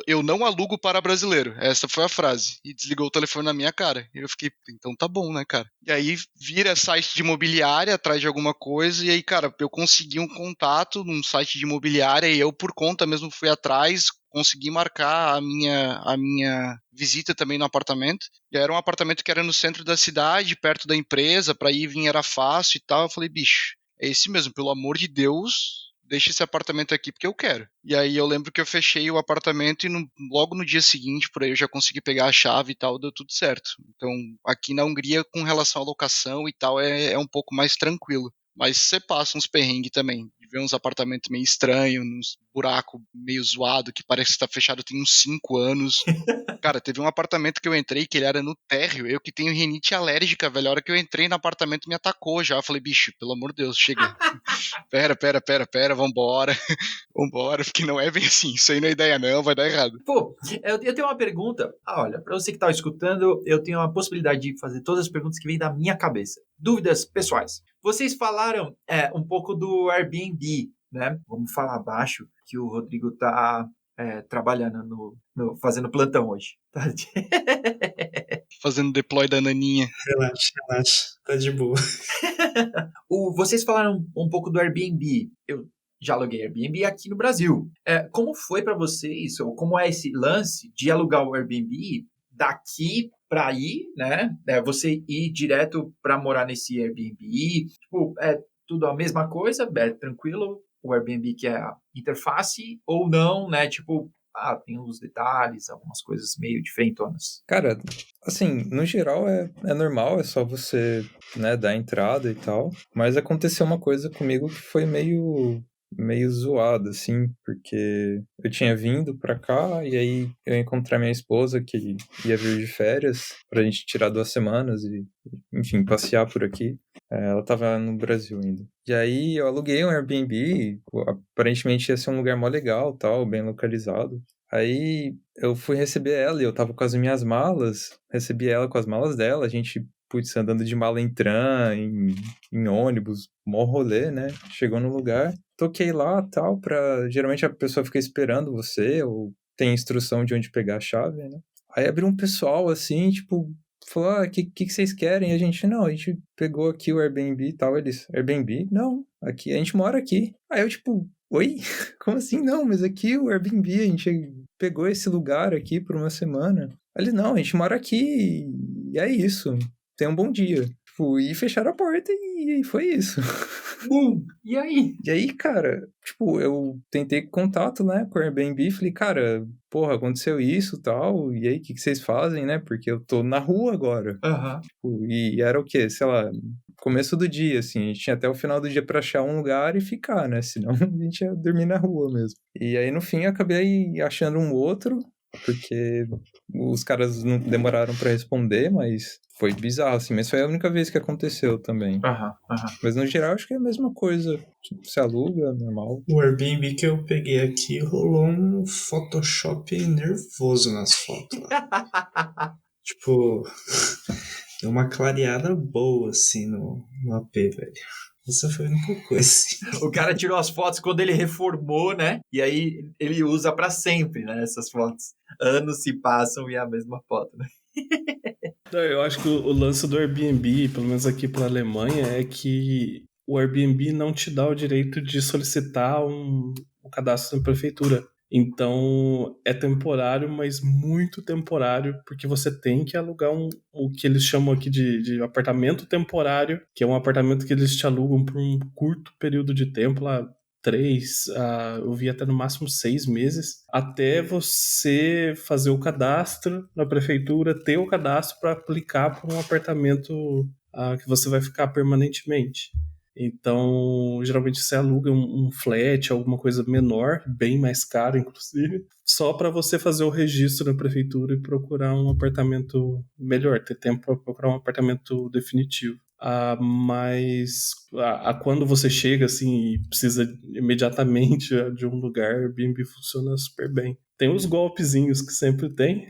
S4: eu não alugo para brasileiro, essa foi a frase, e desligou o telefone na minha cara, e eu fiquei, então tá bom, né, cara? E aí vira site de imobiliária atrás de alguma coisa, e aí, cara, eu consegui um contato num site de imobiliária, e eu por conta mesmo fui atrás, consegui marcar a minha visita também no apartamento, e era um apartamento que era no centro da cidade, perto da empresa, pra ir e vir era fácil e tal, eu falei, bicho, é esse mesmo, pelo amor de Deus... Deixa esse apartamento aqui porque eu quero. E aí eu lembro que eu fechei o apartamento e logo no dia seguinte, por aí eu já consegui pegar a chave e tal, deu tudo certo. Então, aqui na Hungria, com relação à locação e tal, é um pouco mais tranquilo. Mas você passa uns perrengues também, de ver uns apartamentos meio estranhos, uns buracos meio zoado, que parece que está fechado tem uns 5 anos. Cara, teve um apartamento que eu entrei, que ele era no térreo, eu que tenho rinite alérgica, velho, a hora que eu entrei no apartamento me atacou já, eu falei, bicho, pelo amor de Deus, chega. Pera, vambora, porque não é bem assim, isso aí não é ideia não, vai dar errado.
S1: Pô, eu tenho uma pergunta, olha, pra você que tá escutando, eu tenho a possibilidade de fazer todas as perguntas que vêm da minha cabeça. Dúvidas pessoais. Vocês falaram um pouco do Airbnb, né? Vamos falar abaixo, que o Rodrigo tá trabalhando fazendo plantão hoje. Tá?
S4: Fazendo deploy da naninha.
S5: Relaxa, tá de boa.
S1: Vocês falaram um pouco do Airbnb. Eu já aluguei Airbnb aqui no Brasil. Como foi para vocês, ou como é esse lance de alugar o Airbnb daqui para ir, né? Você ir direto para morar nesse Airbnb? Tipo, é tudo a mesma coisa? É tranquilo? O Airbnb que é a interface ou não, né? Tipo, tem uns detalhes, algumas coisas meio diferentonas.
S2: Cara, assim, no geral é normal, é só você, né, dar entrada e tal. Mas aconteceu uma coisa comigo que foi meio zoado, assim, porque eu tinha vindo pra cá e aí eu encontrei minha esposa que ia vir de férias pra gente tirar 2 semanas e, enfim, passear por aqui. Ela tava no Brasil ainda. E aí eu aluguei um Airbnb, aparentemente ia ser um lugar mó legal, tal, bem localizado. Aí eu fui receber ela e eu tava com as minhas malas, recebi ela com as malas dela, a gente, putz, andando de mala em tram, em ônibus, mó rolê, né? Chegou no lugar, toquei lá, tal, geralmente a pessoa fica esperando você, ou tem instrução de onde pegar a chave, né? Aí abriu um pessoal, assim, tipo, falou, que vocês querem? E a gente pegou aqui o Airbnb e tal. Eles, Airbnb? Não, aqui, a gente mora aqui. Aí eu, tipo, oi? Como assim? Não, mas aqui o Airbnb, a gente pegou esse lugar aqui por uma semana. Aí eles, não, a gente mora aqui e é isso. Tenha um bom dia. Tipo, e fecharam a porta e foi isso.
S1: E aí?
S2: E aí, cara, tipo, eu tentei contato, né, com o Airbnb, falei, cara, porra, aconteceu isso e tal, e aí, o que vocês fazem, né, porque eu tô na rua agora.
S1: Aham.
S2: Tipo, e era o quê? Sei lá, começo do dia, assim, a gente tinha até o final do dia pra achar um lugar e ficar, né, senão a gente ia dormir na rua mesmo. E aí, no fim, eu acabei achando um outro, porque os caras não demoraram pra responder, mas foi bizarro, assim, mas foi a única vez que aconteceu também.
S1: Aham.
S2: Mas no geral acho que é a mesma coisa. Tipo, se aluga, normal.
S5: O Airbnb que eu peguei aqui rolou um Photoshop nervoso nas fotos lá. Tipo, deu uma clareada boa assim no AP, velho. Essa foi a única coisa.
S1: O cara tirou as fotos quando ele reformou, né? E aí ele usa pra sempre, né? Essas fotos. Anos se passam e é a mesma foto, né?
S3: Eu acho que o lance do Airbnb, pelo menos aqui para a Alemanha, é que o Airbnb não te dá o direito de solicitar um cadastro na prefeitura. Então é temporário, mas muito temporário, porque você tem que alugar o que eles chamam aqui de apartamento temporário, que é um apartamento que eles te alugam por um curto período de tempo, lá 3, eu vi até no máximo 6 meses, até você fazer o cadastro na prefeitura, ter o cadastro para aplicar para um apartamento que você vai ficar permanentemente. Então, geralmente você aluga um flat, alguma coisa menor, bem mais caro, inclusive, só para você fazer o registro na prefeitura e procurar um apartamento melhor, ter tempo para procurar um apartamento definitivo. Mas quando você chega assim e precisa imediatamente de um lugar, Airbnb funciona super bem. Tem os golpezinhos que sempre tem,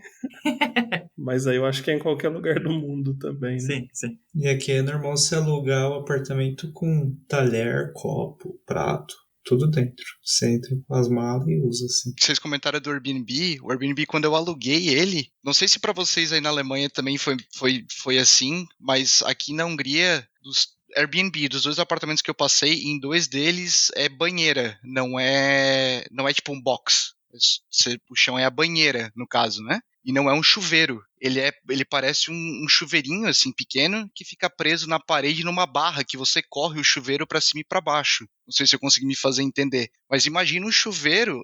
S3: mas aí eu acho que é em qualquer lugar do mundo também, né?
S1: Sim.
S5: E aqui é normal você alugar o apartamento com talher, copo, prato, tudo dentro. Você entra com as malas e usa assim.
S4: Vocês comentaram do Airbnb. O Airbnb, quando eu aluguei ele, não sei se pra vocês aí na Alemanha também foi assim, mas aqui na Hungria, dos Airbnb, dos 2 apartamentos que eu passei, em 2 deles é banheira, não é tipo um box. O chão é a banheira, no caso, né? E não é um chuveiro. Ele parece um chuveirinho, assim, pequeno, que fica preso na parede numa barra, que você corre o chuveiro pra cima e pra baixo. Não sei se eu consegui me fazer entender. Mas imagina um chuveiro,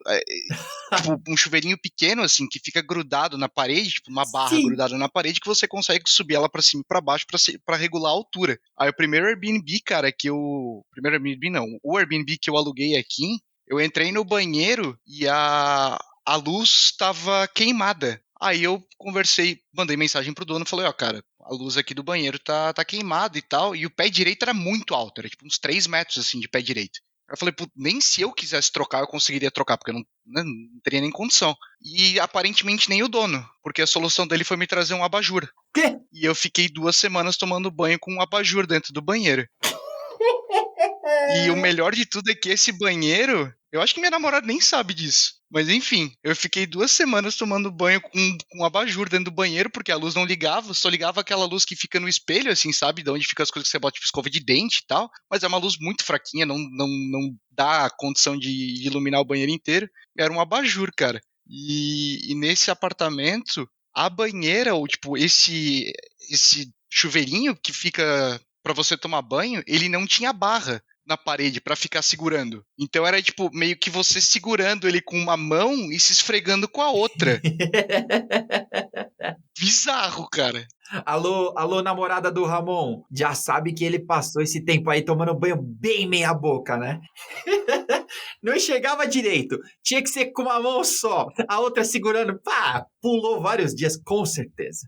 S4: tipo, um chuveirinho pequeno, assim, que fica grudado na parede, tipo, uma barra grudada na parede, que você consegue subir ela pra cima e pra baixo pra regular a altura. Aí o primeiro Airbnb, cara, o Airbnb que eu aluguei aqui, eu entrei no banheiro e a luz estava queimada. Aí eu mandei mensagem pro dono, falei, cara, a luz aqui do banheiro tá queimada e tal, e o pé direito era muito alto, era tipo uns 3 metros, assim, de pé direito. Eu falei, nem se eu quisesse trocar, eu conseguiria trocar, porque eu não teria nem condição. E aparentemente nem o dono, porque a solução dele foi me trazer um abajur.
S1: Quê?
S4: E eu fiquei 2 semanas tomando banho com um abajur dentro do banheiro. E o melhor de tudo é que esse banheiro, eu acho que minha namorada nem sabe disso. Mas enfim, eu fiquei 2 semanas tomando banho com um abajur dentro do banheiro, porque a luz não ligava, só ligava aquela luz que fica no espelho, assim, sabe? De onde fica as coisas que você bota, tipo escova de dente e tal. Mas é uma luz muito fraquinha, não dá a condição de iluminar o banheiro inteiro. Era um abajur, cara. E nesse apartamento, a banheira, ou tipo, esse chuveirinho que fica pra você tomar banho, ele não tinha barra na parede pra ficar segurando. Então era tipo meio que você segurando ele com uma mão e se esfregando com a outra. Bizarro, cara.
S1: Alô, namorada do Ramon. Já sabe que ele passou esse tempo aí tomando banho bem meia boca, né? Não enxergava direito. Tinha que ser com uma mão só. A outra segurando. Pá, pulou vários dias, com certeza.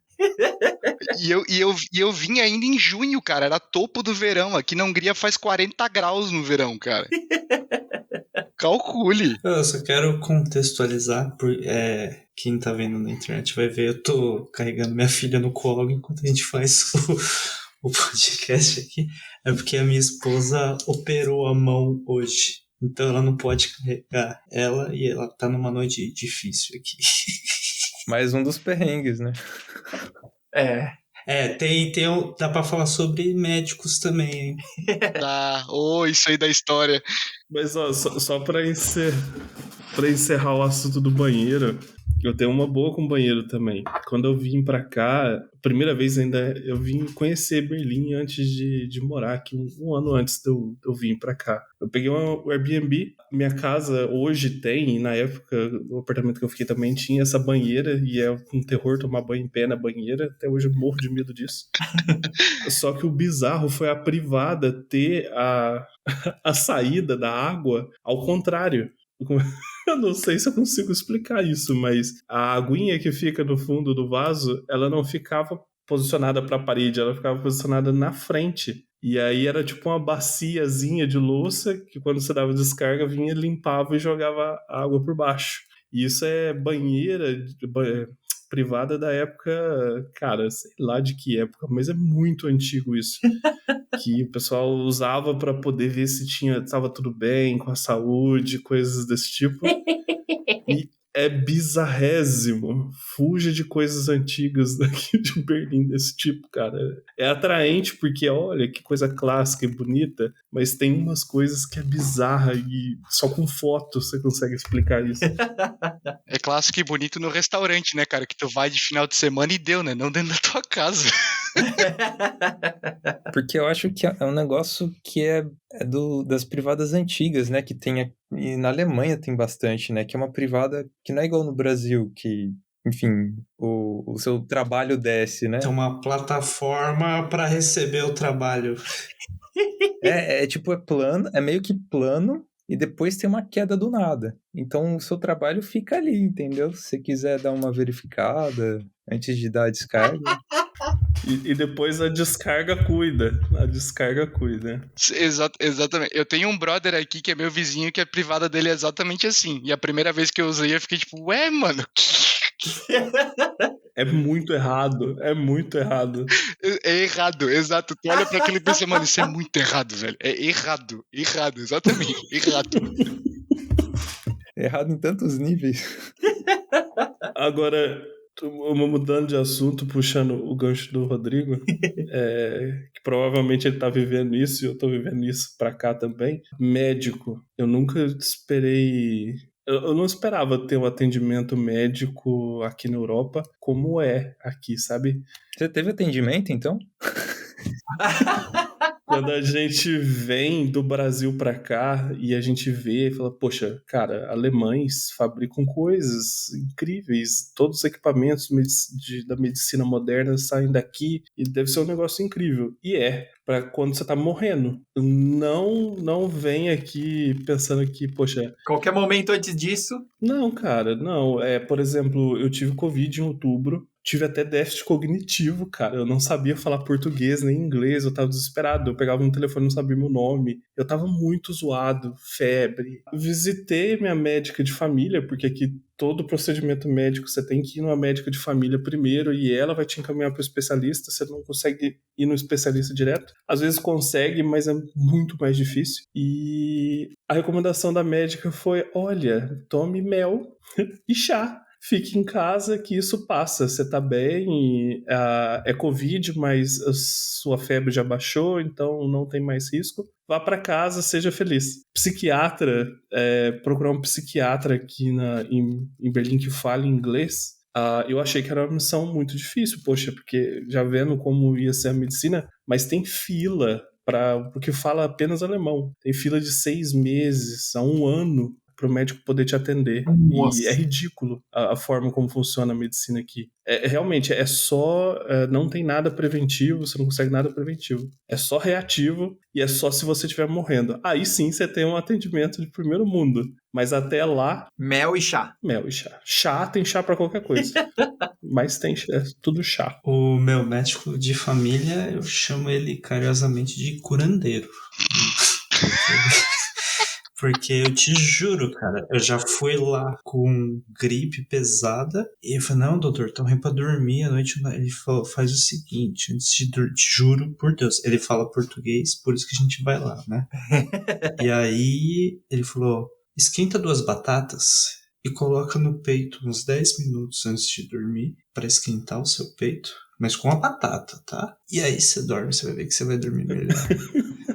S4: E eu vim ainda em junho, cara. Era topo do verão. Aqui na Hungria faz 40 graus no verão, cara. Calcule.
S5: Eu só quero contextualizar, quem tá vendo na internet vai ver, eu tô carregando minha filha no colo enquanto a gente faz o podcast aqui. É porque a minha esposa operou a mão hoje. Então ela não pode carregar ela e ela tá numa noite difícil aqui.
S2: Mais um dos perrengues, né?
S5: Dá pra falar sobre médicos também, hein?
S4: Tá, isso aí da história.
S3: Mas ó, só pra encerrar o assunto do banheiro, eu tenho uma boa com banheiro também. Quando eu vim pra cá, primeira vez ainda, eu vim conhecer Berlim antes de morar aqui, um ano antes de eu vir pra cá. Eu peguei um Airbnb, minha casa hoje tem, e na época, o apartamento que eu fiquei também tinha essa banheira, e é um terror tomar banho em pé na banheira, até hoje eu morro de medo disso. Só que o bizarro foi a privada ter a saída da água ao contrário. Eu não sei se eu consigo explicar isso, mas a aguinha que fica no fundo do vaso, ela não ficava posicionada para a parede, ela ficava posicionada na frente. E aí era tipo uma baciazinha de louça que quando você dava descarga vinha, limpava e jogava água por baixo. E isso é banheira privada da época, cara, sei lá de que época, mas é muito antigo isso. Que o pessoal usava para poder ver se estava tudo bem com a saúde, coisas desse tipo. E é bizarrésimo. Fuja de coisas antigas daqui de Berlim desse tipo, cara. É atraente porque, olha, que coisa clássica e bonita, mas tem umas coisas que é bizarra e só com foto você consegue explicar isso.
S4: É clássico e bonito no restaurante, né, cara? Que tu vai de final de semana e deu, né? Não dentro da tua casa.
S2: Porque eu acho que é um negócio que é das privadas antigas, né? Que tem, e na Alemanha tem bastante, né? Que é uma privada que não é igual no Brasil, que, enfim, o seu trabalho desce, né?
S5: Tem uma plataforma para receber o trabalho.
S2: Tipo, é plano, é meio que plano, e depois tem uma queda do nada. Então o seu trabalho fica ali, entendeu? Se você quiser dar uma verificada antes de dar a descarga.
S3: E depois a descarga cuida. A descarga cuida.
S4: Exatamente. Eu tenho um brother aqui que é meu vizinho, que a privada dele é exatamente assim. E a primeira vez que eu usei, eu fiquei tipo, ué, mano.
S3: É muito errado. É muito errado.
S4: É errado, exato. Tu olha pra aquilo e pensa, mano, isso é muito errado, velho. É errado, exatamente, errado.
S2: Errado em tantos níveis.
S3: Agora, mudando de assunto, puxando o gancho do Rodrigo, que provavelmente ele tá vivendo isso e eu tô vivendo isso pra cá também. Médico, eu nunca esperei... Eu não esperava ter um atendimento médico aqui na Europa como é aqui, sabe?
S2: Você teve atendimento, então?
S3: Quando a gente vem do Brasil pra cá e a gente vê e fala, poxa, cara, alemães fabricam coisas incríveis, todos os equipamentos da medicina moderna saem daqui e deve ser um negócio incrível. E pra quando você tá morrendo. Não vem aqui pensando que, poxa...
S1: Qualquer momento antes disso...
S3: Não, cara, não. Por exemplo, eu tive Covid em outubro, tive até déficit cognitivo, cara. Eu não sabia falar português nem inglês, eu tava desesperado. Eu pegava no telefone e não sabia meu nome. Eu tava muito zoado, febre. Visitei minha médica de família, porque aqui todo procedimento médico você tem que ir numa médica de família primeiro e ela vai te encaminhar para o especialista. Você não consegue ir no especialista direto. Às vezes consegue, mas é muito mais difícil. E a recomendação da médica foi, olha, tome mel e chá. Fique em casa que isso passa. Você tá bem, é Covid, mas a sua febre já baixou, então não tem mais risco. Vá para casa, seja feliz. Psiquiatra, procurar um psiquiatra aqui em Berlim que fale inglês, eu achei que era uma missão muito difícil, poxa, porque já vendo como ia ser a medicina, mas tem fila porque fala apenas alemão. Tem fila de 6 meses a 1 ano para o médico poder te atender.
S1: Nossa.
S3: E é ridículo a forma como funciona a medicina aqui. Realmente, só... não tem nada preventivo, você não consegue nada preventivo. É só reativo e é só se você estiver morrendo. Aí sim você tem um atendimento de primeiro mundo. Mas até lá...
S1: Mel e chá.
S3: Mel e chá. Chá, tem chá para qualquer coisa. Mas tem tudo chá.
S5: O meu médico de família, eu chamo ele carinhosamente de curandeiro. Porque eu te juro, cara, eu já fui lá com gripe pesada e eu falei, não, doutor, tô ruim pra dormir à noite. Ele falou, faz o seguinte, antes de dormir, te juro por Deus, ele fala português, por isso que a gente vai lá, né? E aí ele falou, esquenta 2 batatas e coloca no peito uns 10 minutos antes de dormir pra esquentar o seu peito, mas com a batata, tá? E aí você dorme, você vai ver que você vai dormir melhor.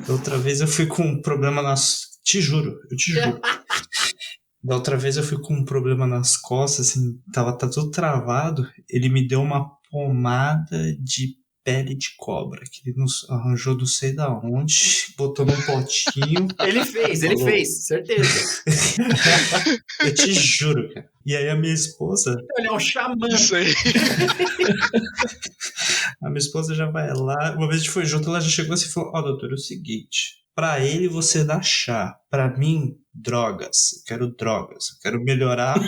S5: Da outra vez eu fui com um problema nas... Te juro, eu te juro. Da outra vez eu fui com um problema nas costas, assim, tá tudo travado. Ele me deu uma pomada de pele de cobra, que ele nos arranjou não sei da onde, botou num potinho.
S1: Ele fez, certeza.
S5: Eu te juro, cara. E aí a minha esposa...
S1: Ele é um xamã.
S4: Isso aí.
S5: A minha esposa já vai lá. Uma vez a gente foi junto, ela já chegou assim e falou, doutor, é o seguinte... Pra ele você dá chá. Pra mim, drogas. Eu quero drogas. Eu quero melhorar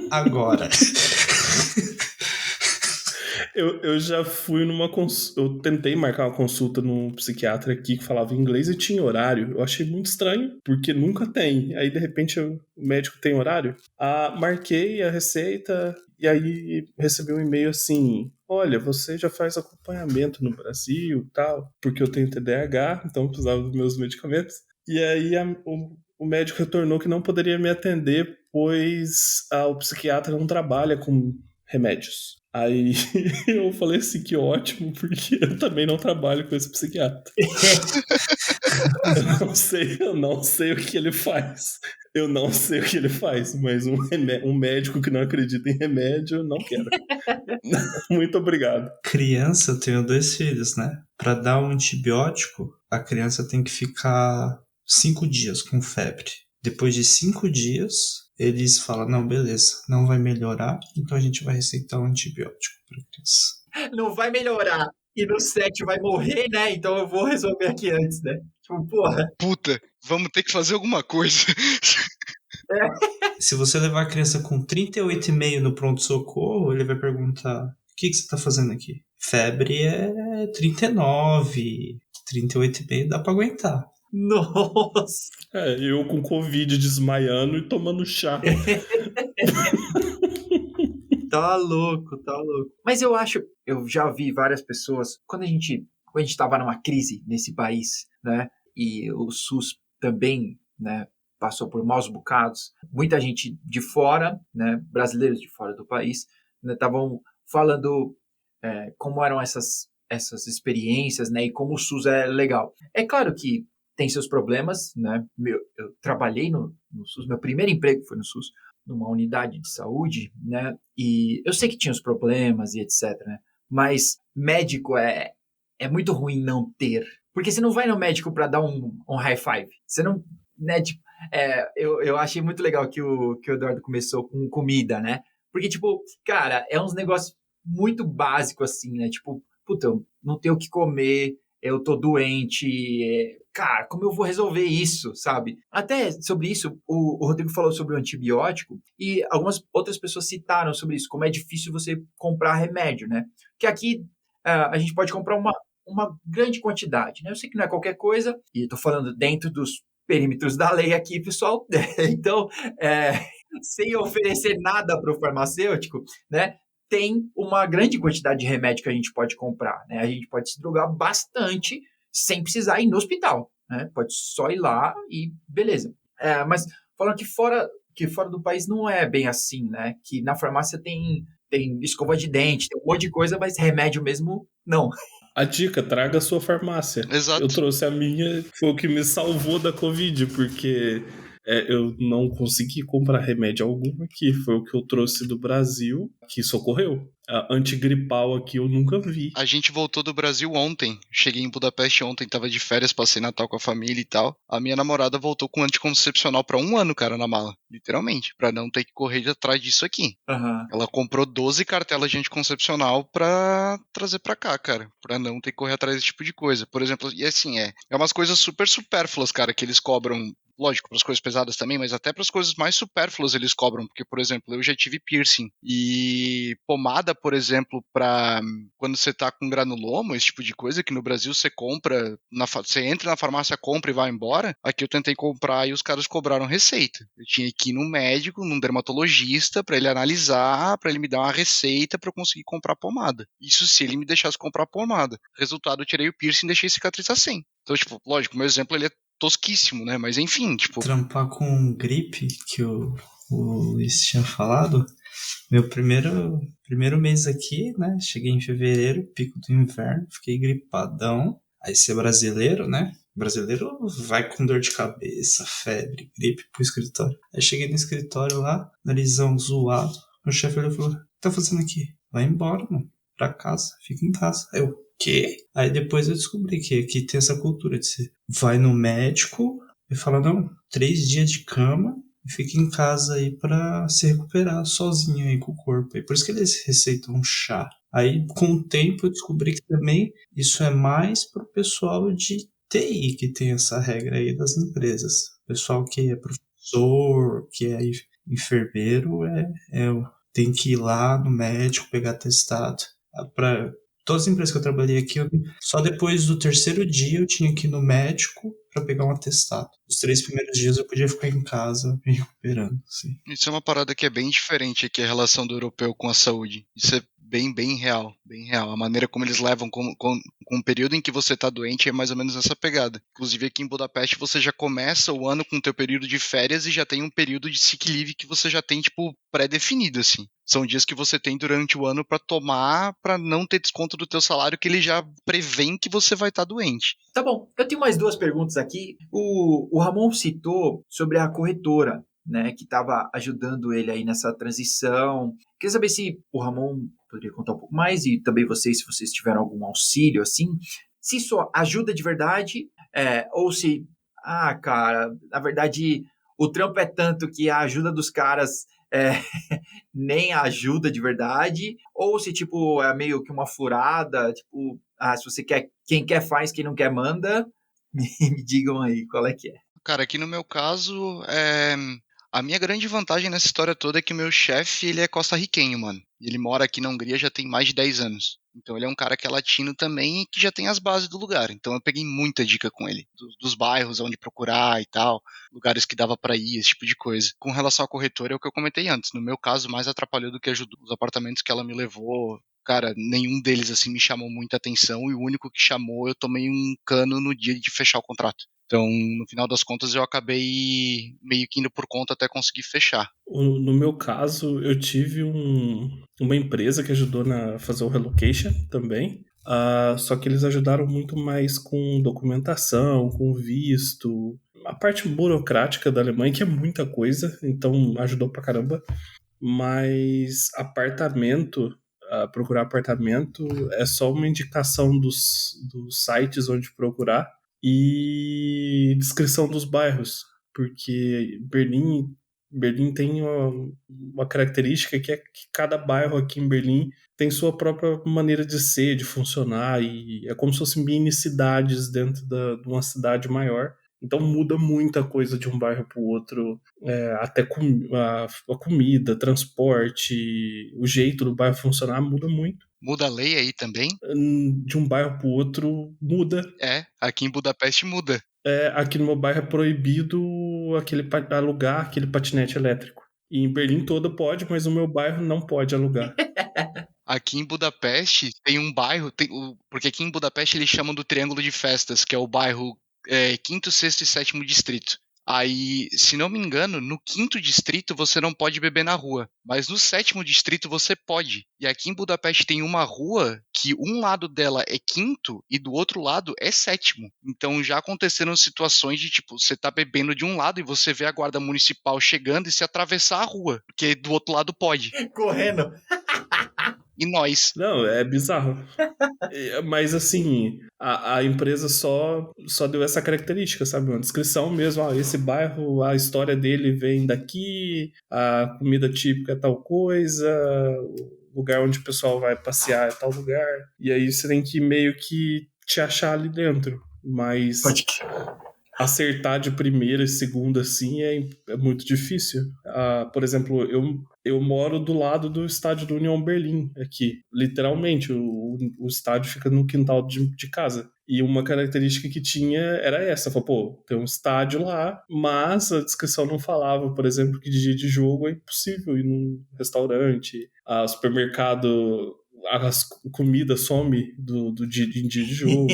S5: agora.
S3: Eu já fui numa consulta. Eu tentei marcar uma consulta num psiquiatra aqui que falava inglês e tinha horário. Eu achei muito estranho, porque nunca tem. Aí, de repente, o médico tem horário. Marquei a receita e aí recebi um e-mail assim... Olha, você já faz acompanhamento no Brasil e tal, porque eu tenho TDAH, então precisava dos meus medicamentos. E aí o médico retornou que não poderia me atender, pois o psiquiatra não trabalha com remédios. Aí eu falei assim, que ótimo, porque eu também não trabalho com esse psiquiatra. Eu não sei o que ele faz. Eu não sei o que ele faz, mas um médico que não acredita em remédio, eu não quero. Muito obrigado.
S5: Criança, eu tenho 2 filhos, né? Pra dar um antibiótico, a criança tem que ficar 5 dias com febre. Depois de 5 dias, eles falam, não, beleza, não vai melhorar, então a gente vai receitar um antibiótico pra criança.
S1: Não vai melhorar. E no 7 vai morrer, né? Então eu vou resolver aqui antes, né? Tipo, porra.
S4: Puta, vamos ter que fazer alguma coisa.
S5: Se você levar a criança com 38,5 no pronto-socorro, ele vai perguntar, o que você tá fazendo aqui? Febre é 39, 38,5 dá pra aguentar.
S1: Nossa.
S3: Eu com Covid desmaiando e tomando chá.
S1: Tá louco. Mas eu já vi várias pessoas, quando a gente tava numa crise nesse país, né, e o SUS também, né, passou por maus bocados, muita gente de fora, né, brasileiros de fora do país, né, estavam falando como eram essas experiências, né, e como o SUS é legal. É claro que tem seus problemas, né, eu trabalhei no SUS, meu primeiro emprego foi no SUS, numa unidade de saúde, né? E eu sei que tinha os problemas e etc, né? Mas médico é muito ruim não ter. Porque você não vai no médico para dar um high five. Você não... Né, tipo, eu achei muito legal que o Eduardo começou com comida, né? Porque, tipo, cara, é uns negócios muito básicos, assim, né? Tipo, puta, eu não tenho o que comer, eu tô doente... Cara, como eu vou resolver isso, sabe? Até sobre isso, o Rodrigo falou sobre o antibiótico e algumas outras pessoas citaram sobre isso, como é difícil você comprar remédio, né? Que aqui a gente pode comprar uma grande quantidade, né? Eu sei que não é qualquer coisa, e eu tô falando dentro dos perímetros da lei aqui, pessoal. Então, sem oferecer nada para o farmacêutico, né? Tem uma grande quantidade de remédio que a gente pode comprar, né? A gente pode se drogar bastante sem precisar ir no hospital, né? Pode só ir lá e beleza. Mas falando que fora do país não é bem assim, né? Que na farmácia tem escova de dente, tem um monte de coisa, mas remédio mesmo, não.
S3: A dica, traga a sua farmácia.
S4: Exato.
S3: Eu trouxe a minha, foi o que me salvou da Covid, porque eu não consegui comprar remédio algum aqui. Foi o que eu trouxe do Brasil, que socorreu. A antigripal aqui eu nunca vi.
S4: A gente voltou do Brasil ontem. Cheguei em Budapeste ontem, tava de férias, passei Natal com a família e tal. A minha namorada voltou com anticoncepcional pra 1 ano, cara, na mala. Literalmente. Pra não ter que correr atrás disso aqui.
S1: Uhum.
S4: Ela comprou 12 cartelas de anticoncepcional pra trazer pra cá, cara. Pra não ter que correr atrás desse tipo de coisa. Por exemplo, e assim, é umas coisas super supérfluas, cara, que eles cobram lógico, para as coisas pesadas também, mas até para as coisas mais supérfluas eles cobram, porque, por exemplo, eu já tive piercing e pomada, por exemplo, para quando você tá com granuloma, esse tipo de coisa, que no Brasil você compra, você entra na farmácia, compra e vai embora. Aqui eu tentei comprar e os caras cobraram receita. Eu tinha que ir num médico, num dermatologista, para ele analisar, para ele me dar uma receita para eu conseguir comprar pomada. Isso se ele me deixasse comprar pomada. Resultado, eu tirei o piercing e deixei cicatrizar sem. Então, tipo, lógico, meu exemplo ele é tosquíssimo, né? Mas enfim, tipo...
S5: Trampar com gripe, que o Luiz tinha falado, meu primeiro mês aqui, né? Cheguei em fevereiro, pico do inverno, fiquei gripadão. Aí ser brasileiro, né? Brasileiro vai com dor de cabeça, febre, gripe pro escritório. Aí cheguei no escritório lá, narizão zoado. Meu chefe olhou e falou: o que tá fazendo aqui? Vai embora, mano. Pra casa, fica em casa. Aí eu, quê? Aí depois eu descobri que aqui tem essa cultura de você vai no médico e fala, não, 3 dias de cama e fica em casa aí pra se recuperar sozinho aí com o corpo. E por isso que eles receitam chá. Aí com o tempo eu descobri que também isso é mais pro pessoal de TI que tem essa regra aí das empresas. O pessoal que é professor, que é enfermeiro, tem que ir lá no médico pegar atestado. Para todas as empresas que eu trabalhei aqui, só depois do 3º dia eu tinha que ir no médico para pegar um atestado. Os 3 primeiros dias eu podia ficar em casa me recuperando. Assim.
S4: Isso é uma parada que é bem diferente aqui, a relação do europeu com a saúde. Isso é bem real, bem real. A maneira como eles levam com o período em que você tá doente é mais ou menos essa pegada. Inclusive aqui em Budapeste você já começa o ano com o teu período de férias e já tem um período de sick leave que você já tem, tipo, pré-definido, assim. São dias que você tem durante o ano pra tomar, pra não ter desconto do teu salário, que ele já prevém que você vai estar doente.
S1: Tá bom, eu tenho mais 2 perguntas aqui. O Ramon citou sobre a corretora, né, que estava ajudando ele aí nessa transição. Queria saber se o Ramon poderia contar um pouco mais, e também vocês, se vocês tiveram algum auxílio, assim, se isso ajuda de verdade, ou se, cara, na verdade, o trampo é tanto que a ajuda dos caras nem ajuda de verdade, ou se, tipo, é meio que uma furada, tipo, se você quer, quem quer faz, quem não quer manda, me digam aí qual é que é.
S4: Cara, aqui no meu caso, a minha grande vantagem nessa história toda é que o meu chefe, ele é costarriquenho, mano. Ele mora aqui na Hungria já tem mais de 10 anos. Então ele é um cara que é latino também e que já tem as bases do lugar. Então eu peguei muita dica com ele, dos bairros onde procurar e tal, lugares que dava pra ir, esse tipo de coisa. Com relação à corretora, é o que eu comentei antes. No meu caso, mais atrapalhou do que ajudou. Os apartamentos que ela me levou, cara, nenhum deles assim me chamou muita atenção, e o único que chamou, eu tomei um cano no dia de fechar o contrato. Então, no final das contas, eu acabei meio que indo por conta até conseguir fechar.
S3: No meu caso, eu tive uma empresa que ajudou a fazer o relocation também. Só que eles ajudaram muito mais com documentação, com visto, a parte burocrática da Alemanha, que é muita coisa, então ajudou pra caramba. Mas procurar apartamento é só uma indicação dos sites onde procurar e descrição dos bairros, porque Berlim tem uma característica que é que cada bairro aqui em Berlim tem sua própria maneira de ser, de funcionar, e é como se fossem mini cidades dentro de uma cidade maior. Então muda muita coisa de um bairro para o outro, até a comida, transporte, o jeito do bairro funcionar muda muito.
S4: Muda a lei aí também?
S3: De um bairro para o outro muda.
S4: Aqui em Budapeste muda.
S3: Aqui no meu bairro é proibido alugar aquele patinete elétrico. E em Berlim toda pode, mas no meu bairro não pode alugar.
S4: Aqui em Budapeste tem um bairro, porque aqui em Budapeste eles chamam do Triângulo de Festas, que é o bairro 5º, 6º e 7º distrito. Aí, se não me engano, no 5º distrito você não pode beber na rua, mas no 7º distrito você pode. E aqui em Budapeste tem uma rua que um lado dela é 5º e do outro lado é 7º. Então já aconteceram situações de, tipo, você tá bebendo de um lado e você vê a guarda municipal chegando e se atravessar a rua, porque do outro lado pode.
S1: Correndo.
S4: E nós.
S3: Não, é bizarro. Mas assim, a empresa só deu essa característica, sabe? Uma descrição mesmo. Esse bairro, a história dele vem daqui, a comida típica é tal coisa, o lugar onde o pessoal vai passear é tal lugar. E aí você tem que meio que te achar ali dentro. Mas acertar de primeira e segunda, assim, é muito difícil. Por exemplo, eu moro do lado do estádio do União Berlim, aqui. Literalmente, o estádio fica no quintal de casa. E uma característica que tinha era essa. Falei, pô, tem um estádio lá, mas a descrição não falava, por exemplo, que de dia de jogo é impossível ir num restaurante, supermercado, a comida some em dia de jogo.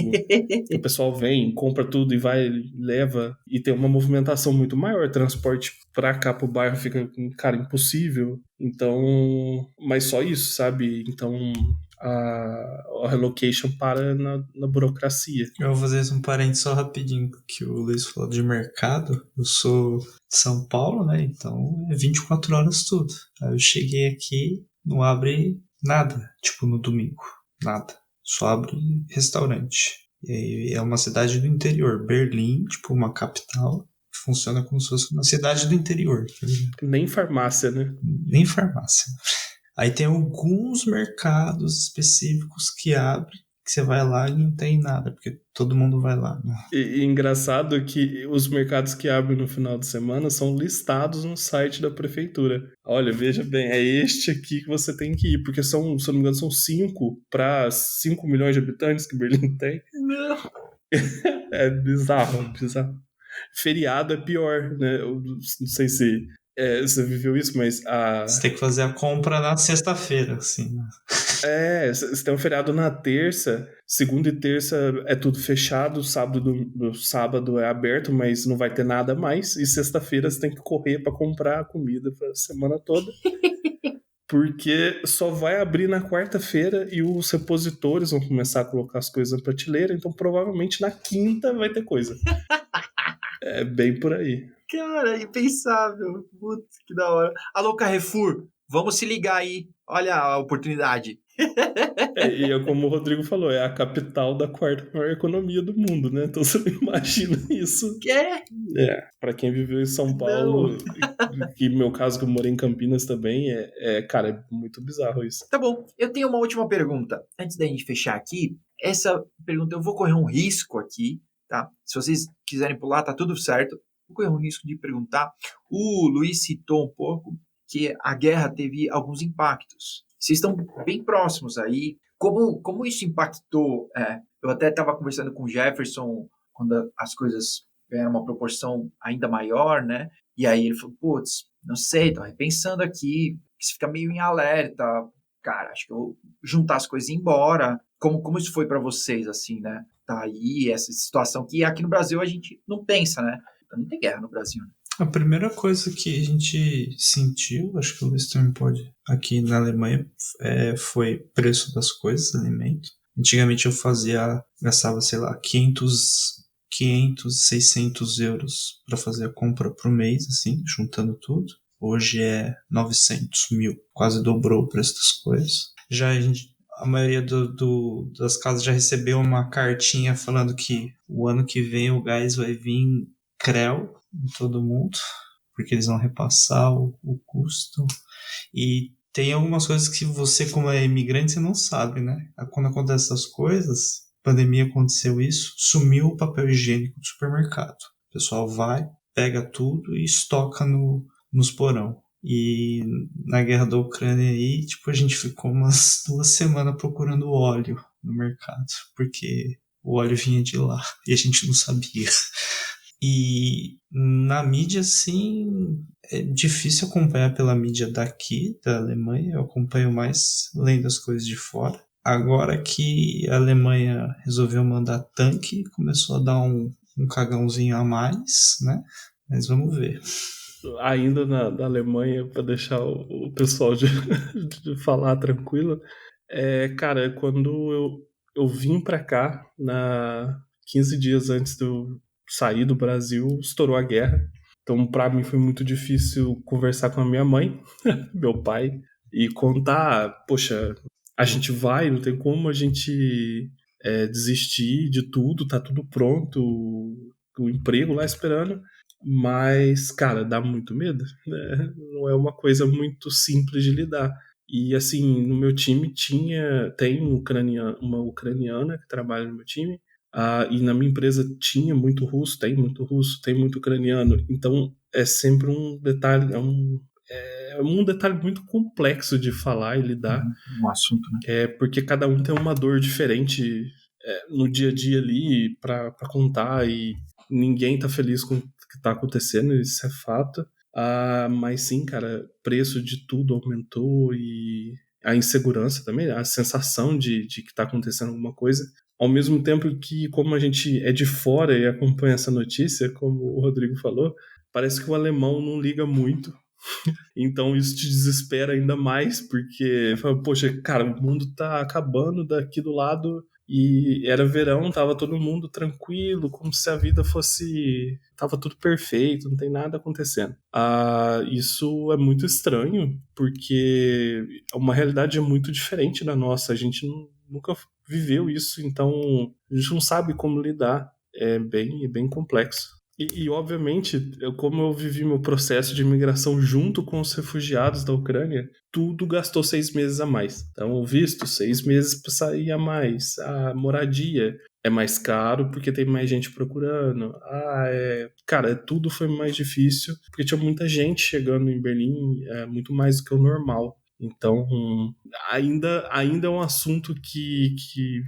S3: O pessoal vem, compra tudo e vai, leva. E tem uma movimentação muito maior. Transporte pra cá, pro bairro, fica, cara, impossível. Então, mas só isso, sabe? Então, a relocation para na burocracia.
S5: Eu vou fazer um parênteses só rapidinho, que o Luiz falou de mercado. Eu sou de São Paulo, né? Então é 24 horas tudo. Aí eu cheguei aqui, não abre nada, tipo no domingo. Nada. Só abre restaurante. E aí é uma cidade do interior. Berlim, tipo uma capital, funciona como se fosse uma cidade do interior. Tá ligado?
S3: Nem farmácia, né?
S5: Nem farmácia. Aí tem alguns mercados específicos que abrem, que você vai lá e não tem nada, porque todo mundo vai lá. Né?
S3: E engraçado que os mercados que abrem no final de semana são listados no site da prefeitura. Olha, veja bem, é este aqui que você tem que ir, porque são, se eu não me engano, são 5 para 5 milhões de habitantes que Berlim tem.
S1: Não.
S3: É bizarro, bizarro. Feriado é pior, né? Eu não sei se você viveu isso, mas
S5: Você tem que fazer a compra na sexta-feira, assim. Né?
S3: Você tem um feriado na terça, segunda e terça é tudo fechado, sábado é aberto, mas não vai ter nada mais, e sexta-feira você tem que correr para comprar comida pra semana toda. Porque só vai abrir na quarta-feira e os repositórios vão começar a colocar as coisas na prateleira, então provavelmente na quinta vai ter coisa. É bem por aí.
S1: Cara, impensável. Putz, que da hora. Alô, Carrefour, vamos se ligar aí. Olha a oportunidade.
S3: E é como o Rodrigo falou, é a capital da quarta maior economia do mundo, né? Então você não imagina isso.
S1: Quê?
S3: Pra quem viveu em São Paulo, que no meu caso que eu morei em Campinas também, cara, é muito bizarro isso.
S1: Tá bom, eu tenho uma última pergunta. Antes da gente fechar aqui, essa pergunta eu vou correr um risco aqui, tá? Se vocês quiserem pular, tá tudo certo. Vou correr um risco de perguntar. O Luiz citou um pouco que a guerra teve alguns impactos. Vocês estão bem próximos aí. Como isso impactou? Eu até estava conversando com o Jefferson quando as coisas ganharam uma proporção ainda maior, né? E aí ele falou, putz, não sei, tô repensando aqui. Você fica meio em alerta. Cara, acho que eu vou juntar as coisas e ir embora. Como isso foi para vocês, assim, né? Tá aí essa situação que aqui no Brasil a gente não pensa, né? Não tem guerra no Brasil, né?
S5: A primeira coisa que a gente sentiu, acho que o Luiz também pode, aqui na Alemanha, foi preço das coisas, alimento. Antigamente eu gastava, sei lá, 500, 600 euros para fazer a compra pro mês, assim, juntando tudo. Hoje é 900 mil, quase dobrou o preço das coisas. Já a maioria das casas já recebeu uma cartinha falando que o ano que vem o gás vai vir creu em todo mundo, porque eles vão repassar o custo. E tem algumas coisas que você, como é imigrante, você não sabe, né? Quando acontecem essas coisas, pandemia aconteceu isso, sumiu o papel higiênico do supermercado. O pessoal vai, pega tudo e estoca nos porão. E na guerra da Ucrânia aí, tipo, a gente ficou umas 2 semanas procurando óleo no mercado, porque o óleo vinha de lá e a gente não sabia. E na mídia, assim, é difícil acompanhar pela mídia daqui, da Alemanha. Eu acompanho mais lendo as coisas de fora. Agora que a Alemanha resolveu mandar tanque, começou a dar um cagãozinho a mais, né? Mas vamos ver.
S3: Ainda na Alemanha, para deixar o pessoal de falar tranquilo, cara, quando eu vim para cá, 15 dias antes de eu sair do Brasil, estourou a guerra. Então, para mim, foi muito difícil conversar com a minha mãe, meu pai, e contar, poxa, a gente vai, não tem como a gente desistir de tudo, tá tudo pronto, o emprego lá esperando. Mas, cara, dá muito medo, né? Não é uma coisa muito simples de lidar. E, assim, no meu time tem uma ucraniana que trabalha no meu time, E na minha empresa tinha muito russo, tem muito ucraniano. Então é sempre um detalhe, é um detalhe muito complexo de falar e lidar.
S1: Um assunto, né?
S3: Porque cada um tem uma dor diferente no dia a dia ali pra contar, e ninguém tá feliz com o que tá acontecendo, isso é fato. Mas sim, cara, preço de tudo aumentou, e a insegurança também, a sensação de que tá acontecendo alguma coisa. Ao mesmo tempo que, como a gente é de fora e acompanha essa notícia, como o Rodrigo falou, parece que o alemão não liga muito. Então isso te desespera ainda mais, porque, poxa, cara, o mundo tá acabando daqui do lado, e era verão, tava todo mundo tranquilo, como se a vida fosse... Tava tudo perfeito, não tem nada acontecendo. Isso é muito estranho, porque uma realidade é muito diferente da nossa, a gente nunca viveu isso, então a gente não sabe como lidar, é bem complexo. E, obviamente, como eu vivi meu processo de imigração junto com os refugiados da Ucrânia, tudo gastou 6 meses a mais. Então, o visto, 6 meses para sair a mais. A moradia é mais caro porque tem mais gente procurando. Cara, tudo foi mais difícil porque tinha muita gente chegando em Berlim, muito mais do que o normal. Então, ainda é um assunto que,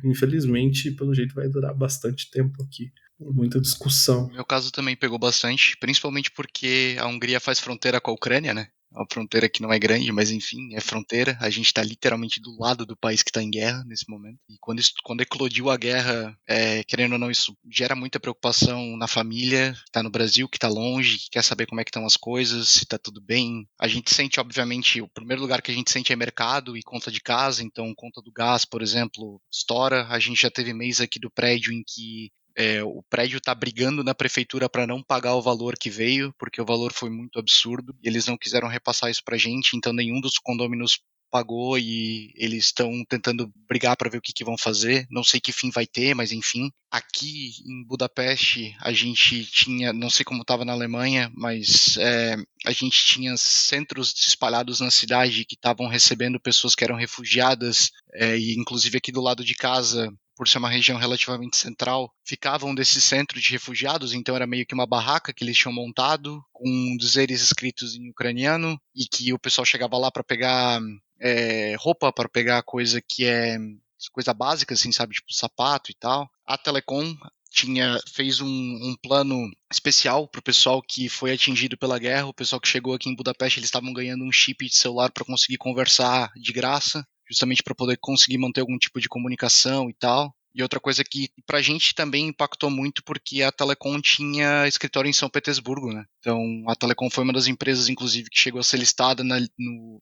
S3: infelizmente, pelo jeito, vai durar bastante tempo aqui. Muita discussão.
S4: Meu caso também pegou bastante, principalmente porque a Hungria faz fronteira com a Ucrânia, né? É uma fronteira que não é grande, mas enfim, é fronteira. A gente está literalmente do lado do país que está em guerra nesse momento. E quando eclodiu a guerra, querendo ou não, isso gera muita preocupação na família, que está no Brasil, que está longe, que quer saber como é que estão as coisas, se está tudo bem. A gente sente, obviamente, o primeiro lugar que a gente sente é mercado e conta de casa. Então, conta do gás, por exemplo, estoura. A gente já teve mês aqui do prédio em que o prédio está brigando na prefeitura para não pagar o valor que veio, porque o valor foi muito absurdo, e eles não quiseram repassar isso para a gente, então nenhum dos condôminos pagou, e eles estão tentando brigar para ver o que vão fazer. Não sei que fim vai ter, mas enfim. Aqui em Budapeste, a gente tinha, não sei como estava na Alemanha, mas a gente tinha centros espalhados na cidade que estavam recebendo pessoas que eram refugiadas, e inclusive aqui do lado de casa, por ser uma região relativamente central, ficavam desse centro de refugiados, então era meio que uma barraca que eles tinham montado, com dizeres escritos em ucraniano, e que o pessoal chegava lá para pegar roupa, para pegar coisa básica, assim, sabe, tipo sapato e tal. A Telecom fez um plano especial para o pessoal que foi atingido pela guerra. O pessoal que chegou aqui em Budapeste, eles estavam ganhando um chip de celular para conseguir conversar de graça, justamente para poder conseguir manter algum tipo de comunicação e tal. E outra coisa que pra gente também impactou muito, porque a Telecom tinha escritório em São Petersburgo, né? Então a Telecom foi uma das empresas, inclusive, que chegou a ser listada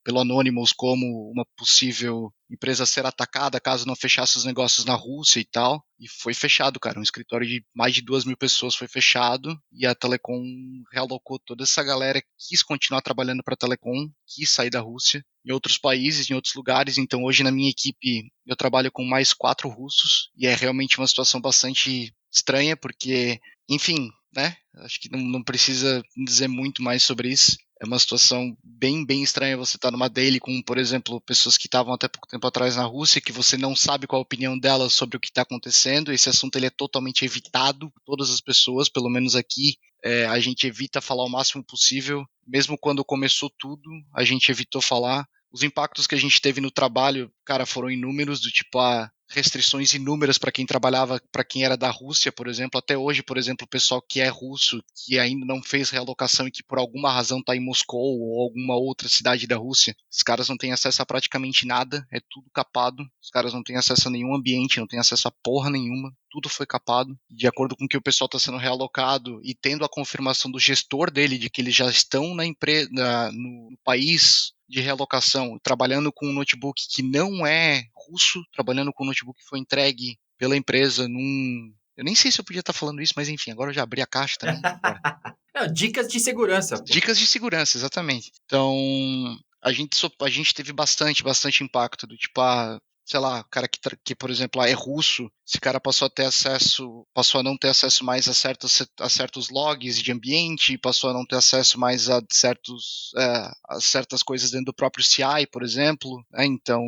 S4: pelo Anonymous como uma possível empresa a ser atacada caso não fechasse os negócios na Rússia e tal. E foi fechado, cara. Um escritório de mais de 2.000 pessoas foi fechado, e a Telecom realocou toda essa galera que quis continuar trabalhando para a Telecom, quis sair da Rússia, em outros países, em outros lugares. Então hoje na minha equipe eu trabalho com mais 4 russos, e é realmente uma situação bastante estranha, porque, enfim, né? Acho que não precisa dizer muito mais sobre isso. É uma situação bem estranha você estar numa daily com, por exemplo, pessoas que estavam até pouco tempo atrás na Rússia, que você não sabe qual a opinião delas sobre o que está acontecendo. Esse assunto ele é totalmente evitado por todas as pessoas, pelo menos aqui. A gente evita falar o máximo possível. Mesmo quando começou tudo, a gente evitou falar. Os impactos que a gente teve no trabalho, cara, foram inúmeros, do tipo, restrições inúmeras para quem trabalhava, para quem era da Rússia, por exemplo. Até hoje, por exemplo, o pessoal que é russo, que ainda não fez realocação e que por alguma razão está em Moscou ou alguma outra cidade da Rússia, os caras não têm acesso a praticamente nada, é tudo capado. Os caras não têm acesso a nenhum ambiente, não têm acesso a porra nenhuma. Tudo foi capado. De acordo com que o pessoal está sendo realocado e tendo a confirmação do gestor dele de que eles já estão no país de realocação, trabalhando com um notebook que não é russo, trabalhando com um notebook que foi entregue pela empresa Eu nem sei se eu podia estar falando isso, mas enfim, agora eu já abri a caixa também.
S1: Dicas de segurança. Pô.
S4: Dicas de segurança, exatamente. Então, a gente teve bastante impacto do tipo, sei lá, o cara que, por exemplo, é russo, esse cara passou a não ter acesso mais a certos logs de ambiente, passou a não ter acesso mais a certas coisas dentro do próprio CI, por exemplo, né? Então,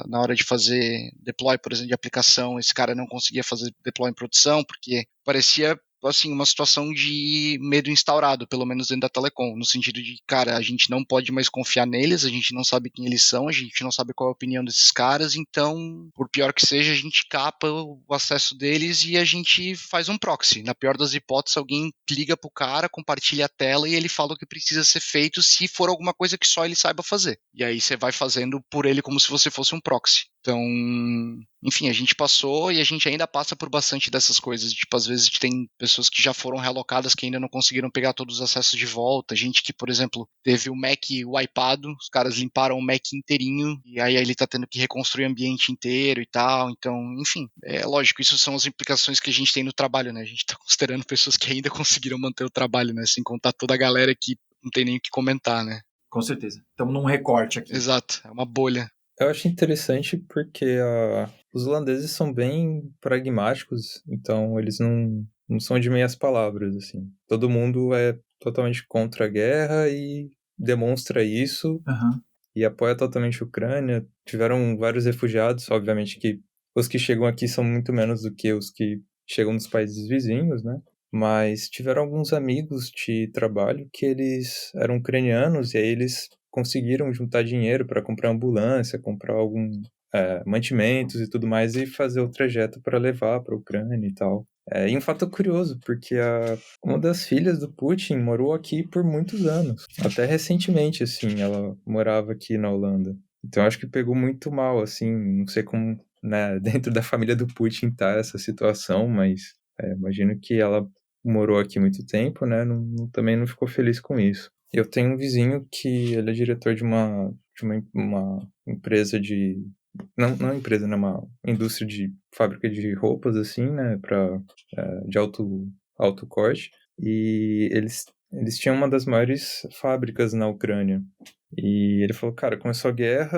S4: na hora de fazer deploy, por exemplo, de aplicação, esse cara não conseguia fazer deploy em produção, porque parecia assim, uma situação de medo instaurado, pelo menos dentro da Telecom, no sentido de, cara, a gente não pode mais confiar neles, a gente não sabe quem eles são, a gente não sabe qual é a opinião desses caras, então, por pior que seja, a gente capa o acesso deles e a gente faz um proxy. Na pior das hipóteses, alguém liga pro cara, compartilha a tela e ele fala o que precisa ser feito se for alguma coisa que só ele saiba fazer. E aí você vai fazendo por ele como se você fosse um proxy. Então, enfim, a gente passou e a gente ainda passa por bastante dessas coisas. Tipo, às vezes tem pessoas que já foram realocadas que ainda não conseguiram pegar todos os acessos de volta. Gente que, por exemplo, teve o Mac wipeado, os caras limparam o Mac inteirinho e aí ele tá tendo que reconstruir o ambiente inteiro e tal. Então, enfim, é lógico, isso são as implicações que a gente tem no trabalho, né? A gente tá considerando pessoas que ainda conseguiram manter o trabalho, né? Sem contar toda a galera que não tem nem o que comentar, né?
S1: Com certeza. Estamos num recorte aqui.
S4: Exato, é uma bolha.
S2: Eu acho interessante porque os holandeses são bem pragmáticos, então eles não são de meias palavras, assim. Todo mundo é totalmente contra a guerra e demonstra isso e apoia totalmente a Ucrânia. Tiveram vários refugiados, obviamente que os que chegam aqui são muito menos do que os que chegam dos países vizinhos, né? Mas tiveram alguns amigos de trabalho que eles eram ucranianos e aí eles conseguiram juntar dinheiro para comprar ambulância, comprar mantimentos e tudo mais e fazer o trajeto para levar para a Ucrânia e tal. E um fato curioso, porque uma das filhas do Putin morou aqui por muitos anos. Até recentemente, assim, ela morava aqui na Holanda. Então acho que pegou muito mal, assim, não sei como, né, dentro da família do Putin tá essa situação, mas imagino que ela morou aqui muito tempo, né, também não ficou feliz com isso. Eu tenho um vizinho que ele é diretor de uma empresa de... Não empresa, né? Uma indústria de fábrica de roupas, assim, né? De alto corte. E eles tinham uma das maiores fábricas na Ucrânia. E ele falou, cara, começou a guerra,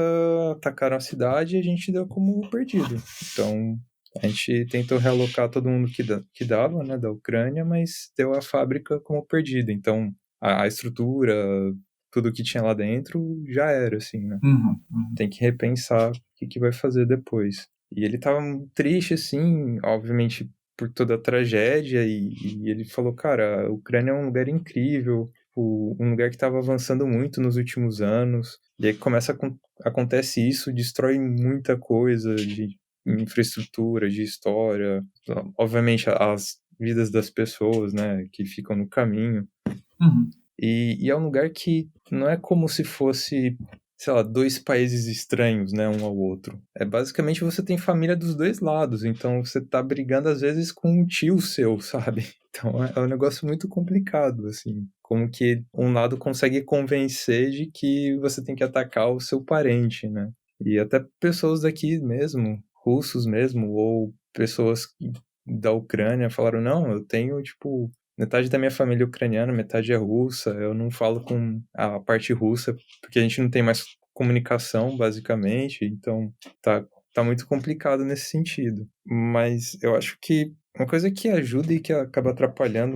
S2: atacaram a cidade e a gente deu como perdido. Então, a gente tentou realocar todo mundo que dava, né? Da Ucrânia, mas deu a fábrica como perdida. Então, a estrutura, tudo que tinha lá dentro já era, assim, né? Tem que repensar o que vai fazer depois. E ele tava triste, assim, obviamente, por toda a tragédia, e ele falou, cara, a Ucrânia é um lugar incrível, um lugar que estava avançando muito nos últimos anos, e aí acontece isso, destrói muita coisa de infraestrutura, de história, obviamente as vidas das pessoas, né, que ficam no caminho. E é um lugar que não é como se fosse, sei lá, dois países estranhos, né, um ao outro. Basicamente você tem família dos dois lados, então você tá brigando às vezes com um tio seu, sabe? Então é um negócio muito complicado, assim. Como que um lado consegue convencer de que você tem que atacar o seu parente, né? E até pessoas daqui mesmo, russos mesmo, ou pessoas da Ucrânia falaram, não, eu tenho, tipo... Metade da minha família é ucraniana, metade é russa. Eu não falo com a parte russa, porque a gente não tem mais comunicação, basicamente. Então, tá muito complicado nesse sentido. Mas eu acho que uma coisa que ajuda e que acaba atrapalhando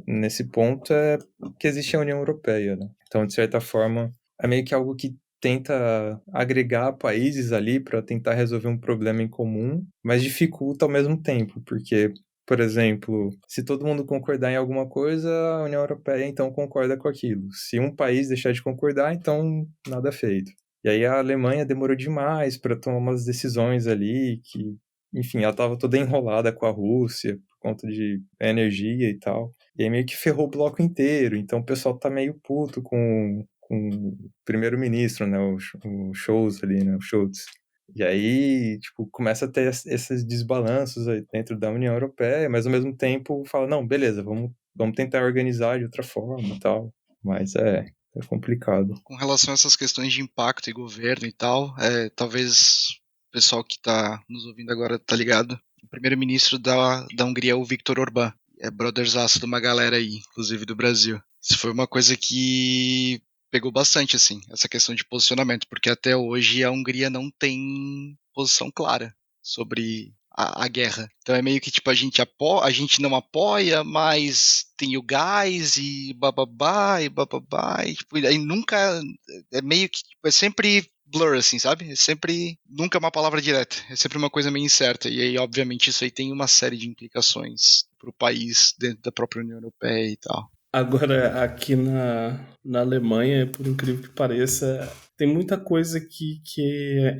S2: nesse ponto é que existe a União Europeia, né? Então, de certa forma, é meio que algo que tenta agregar países ali para tentar resolver um problema em comum, mas dificulta ao mesmo tempo, porque... Por exemplo, se todo mundo concordar em alguma coisa, a União Europeia então concorda com aquilo. Se um país deixar de concordar, então nada feito. E aí a Alemanha demorou demais para tomar umas decisões ali que, enfim, ela estava toda enrolada com a Rússia por conta de energia e tal. E aí meio que ferrou o bloco inteiro. Então o pessoal tá meio puto com o primeiro-ministro, né, o Scholz ali, né, o Scholz. E aí, tipo, começa a ter esses desbalanços aí dentro da União Europeia, mas ao mesmo tempo fala, não, beleza, vamos tentar organizar de outra forma e tal. Mas é complicado.
S4: Com relação a essas questões de impacto e governo e tal, talvez o pessoal que tá nos ouvindo agora tá ligado. O primeiro-ministro da Hungria é o Viktor Orbán. É brotherzaço de uma galera aí, inclusive do Brasil. Isso foi uma coisa que pegou bastante, assim, essa questão de posicionamento, porque até hoje a Hungria não tem posição clara sobre a guerra. Então é meio que tipo, a gente não apoia, mas tem o gás e bababá, e tipo, aí nunca, é meio que, tipo, é sempre blur, assim, sabe? É sempre, nunca uma palavra direta, é sempre uma coisa meio incerta, e aí, obviamente, isso aí tem uma série de implicações pro país, dentro da própria União Europeia e tal.
S3: Agora, aqui na Alemanha, por incrível que pareça, tem muita coisa que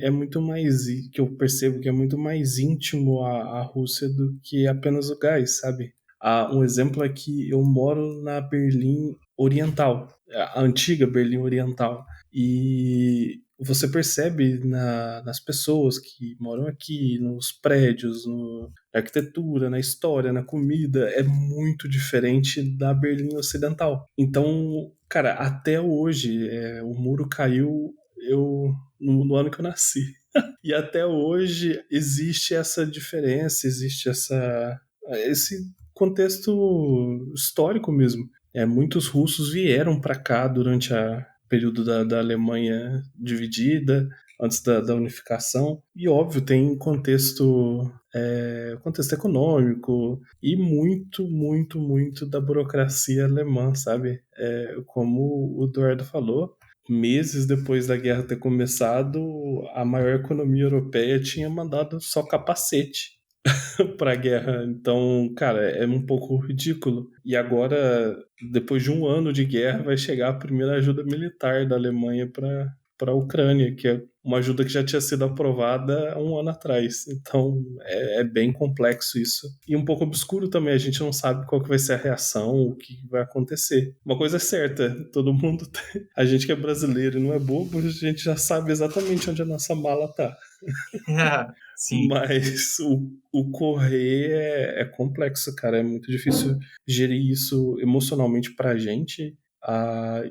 S3: é muito mais, que eu percebo que é muito mais íntimo à Rússia do que apenas o gás, sabe? Um exemplo é que eu moro na Berlim Oriental, a antiga Berlim Oriental, e você percebe nas pessoas que moram aqui, nos prédios, na arquitetura, na história, na comida, é muito diferente da Berlim Ocidental. Então, cara, até hoje, o muro caiu no ano que eu nasci. E até hoje existe essa diferença, existe esse contexto histórico mesmo. Muitos russos vieram para cá durante o período da Alemanha dividida, antes da unificação. E, óbvio, tem contexto econômico e muito, muito, muito da burocracia alemã, sabe? Como o Eduardo falou, meses depois da guerra ter começado, a maior economia europeia tinha mandado só capacete para a guerra. Então, cara, é um pouco ridículo. E agora, depois de um ano de guerra, vai chegar a primeira ajuda militar da Alemanha para a Ucrânia, que é uma ajuda que já tinha sido aprovada há um ano atrás. Então, é bem complexo isso. E um pouco obscuro também, a gente não sabe qual que vai ser a reação, o que vai acontecer. Uma coisa é certa, todo mundo a gente que é brasileiro e não é bobo, a gente já sabe exatamente onde a nossa mala tá.
S1: Sim.
S3: Mas o correr é complexo, cara. É muito difícil gerir isso emocionalmente pra gente.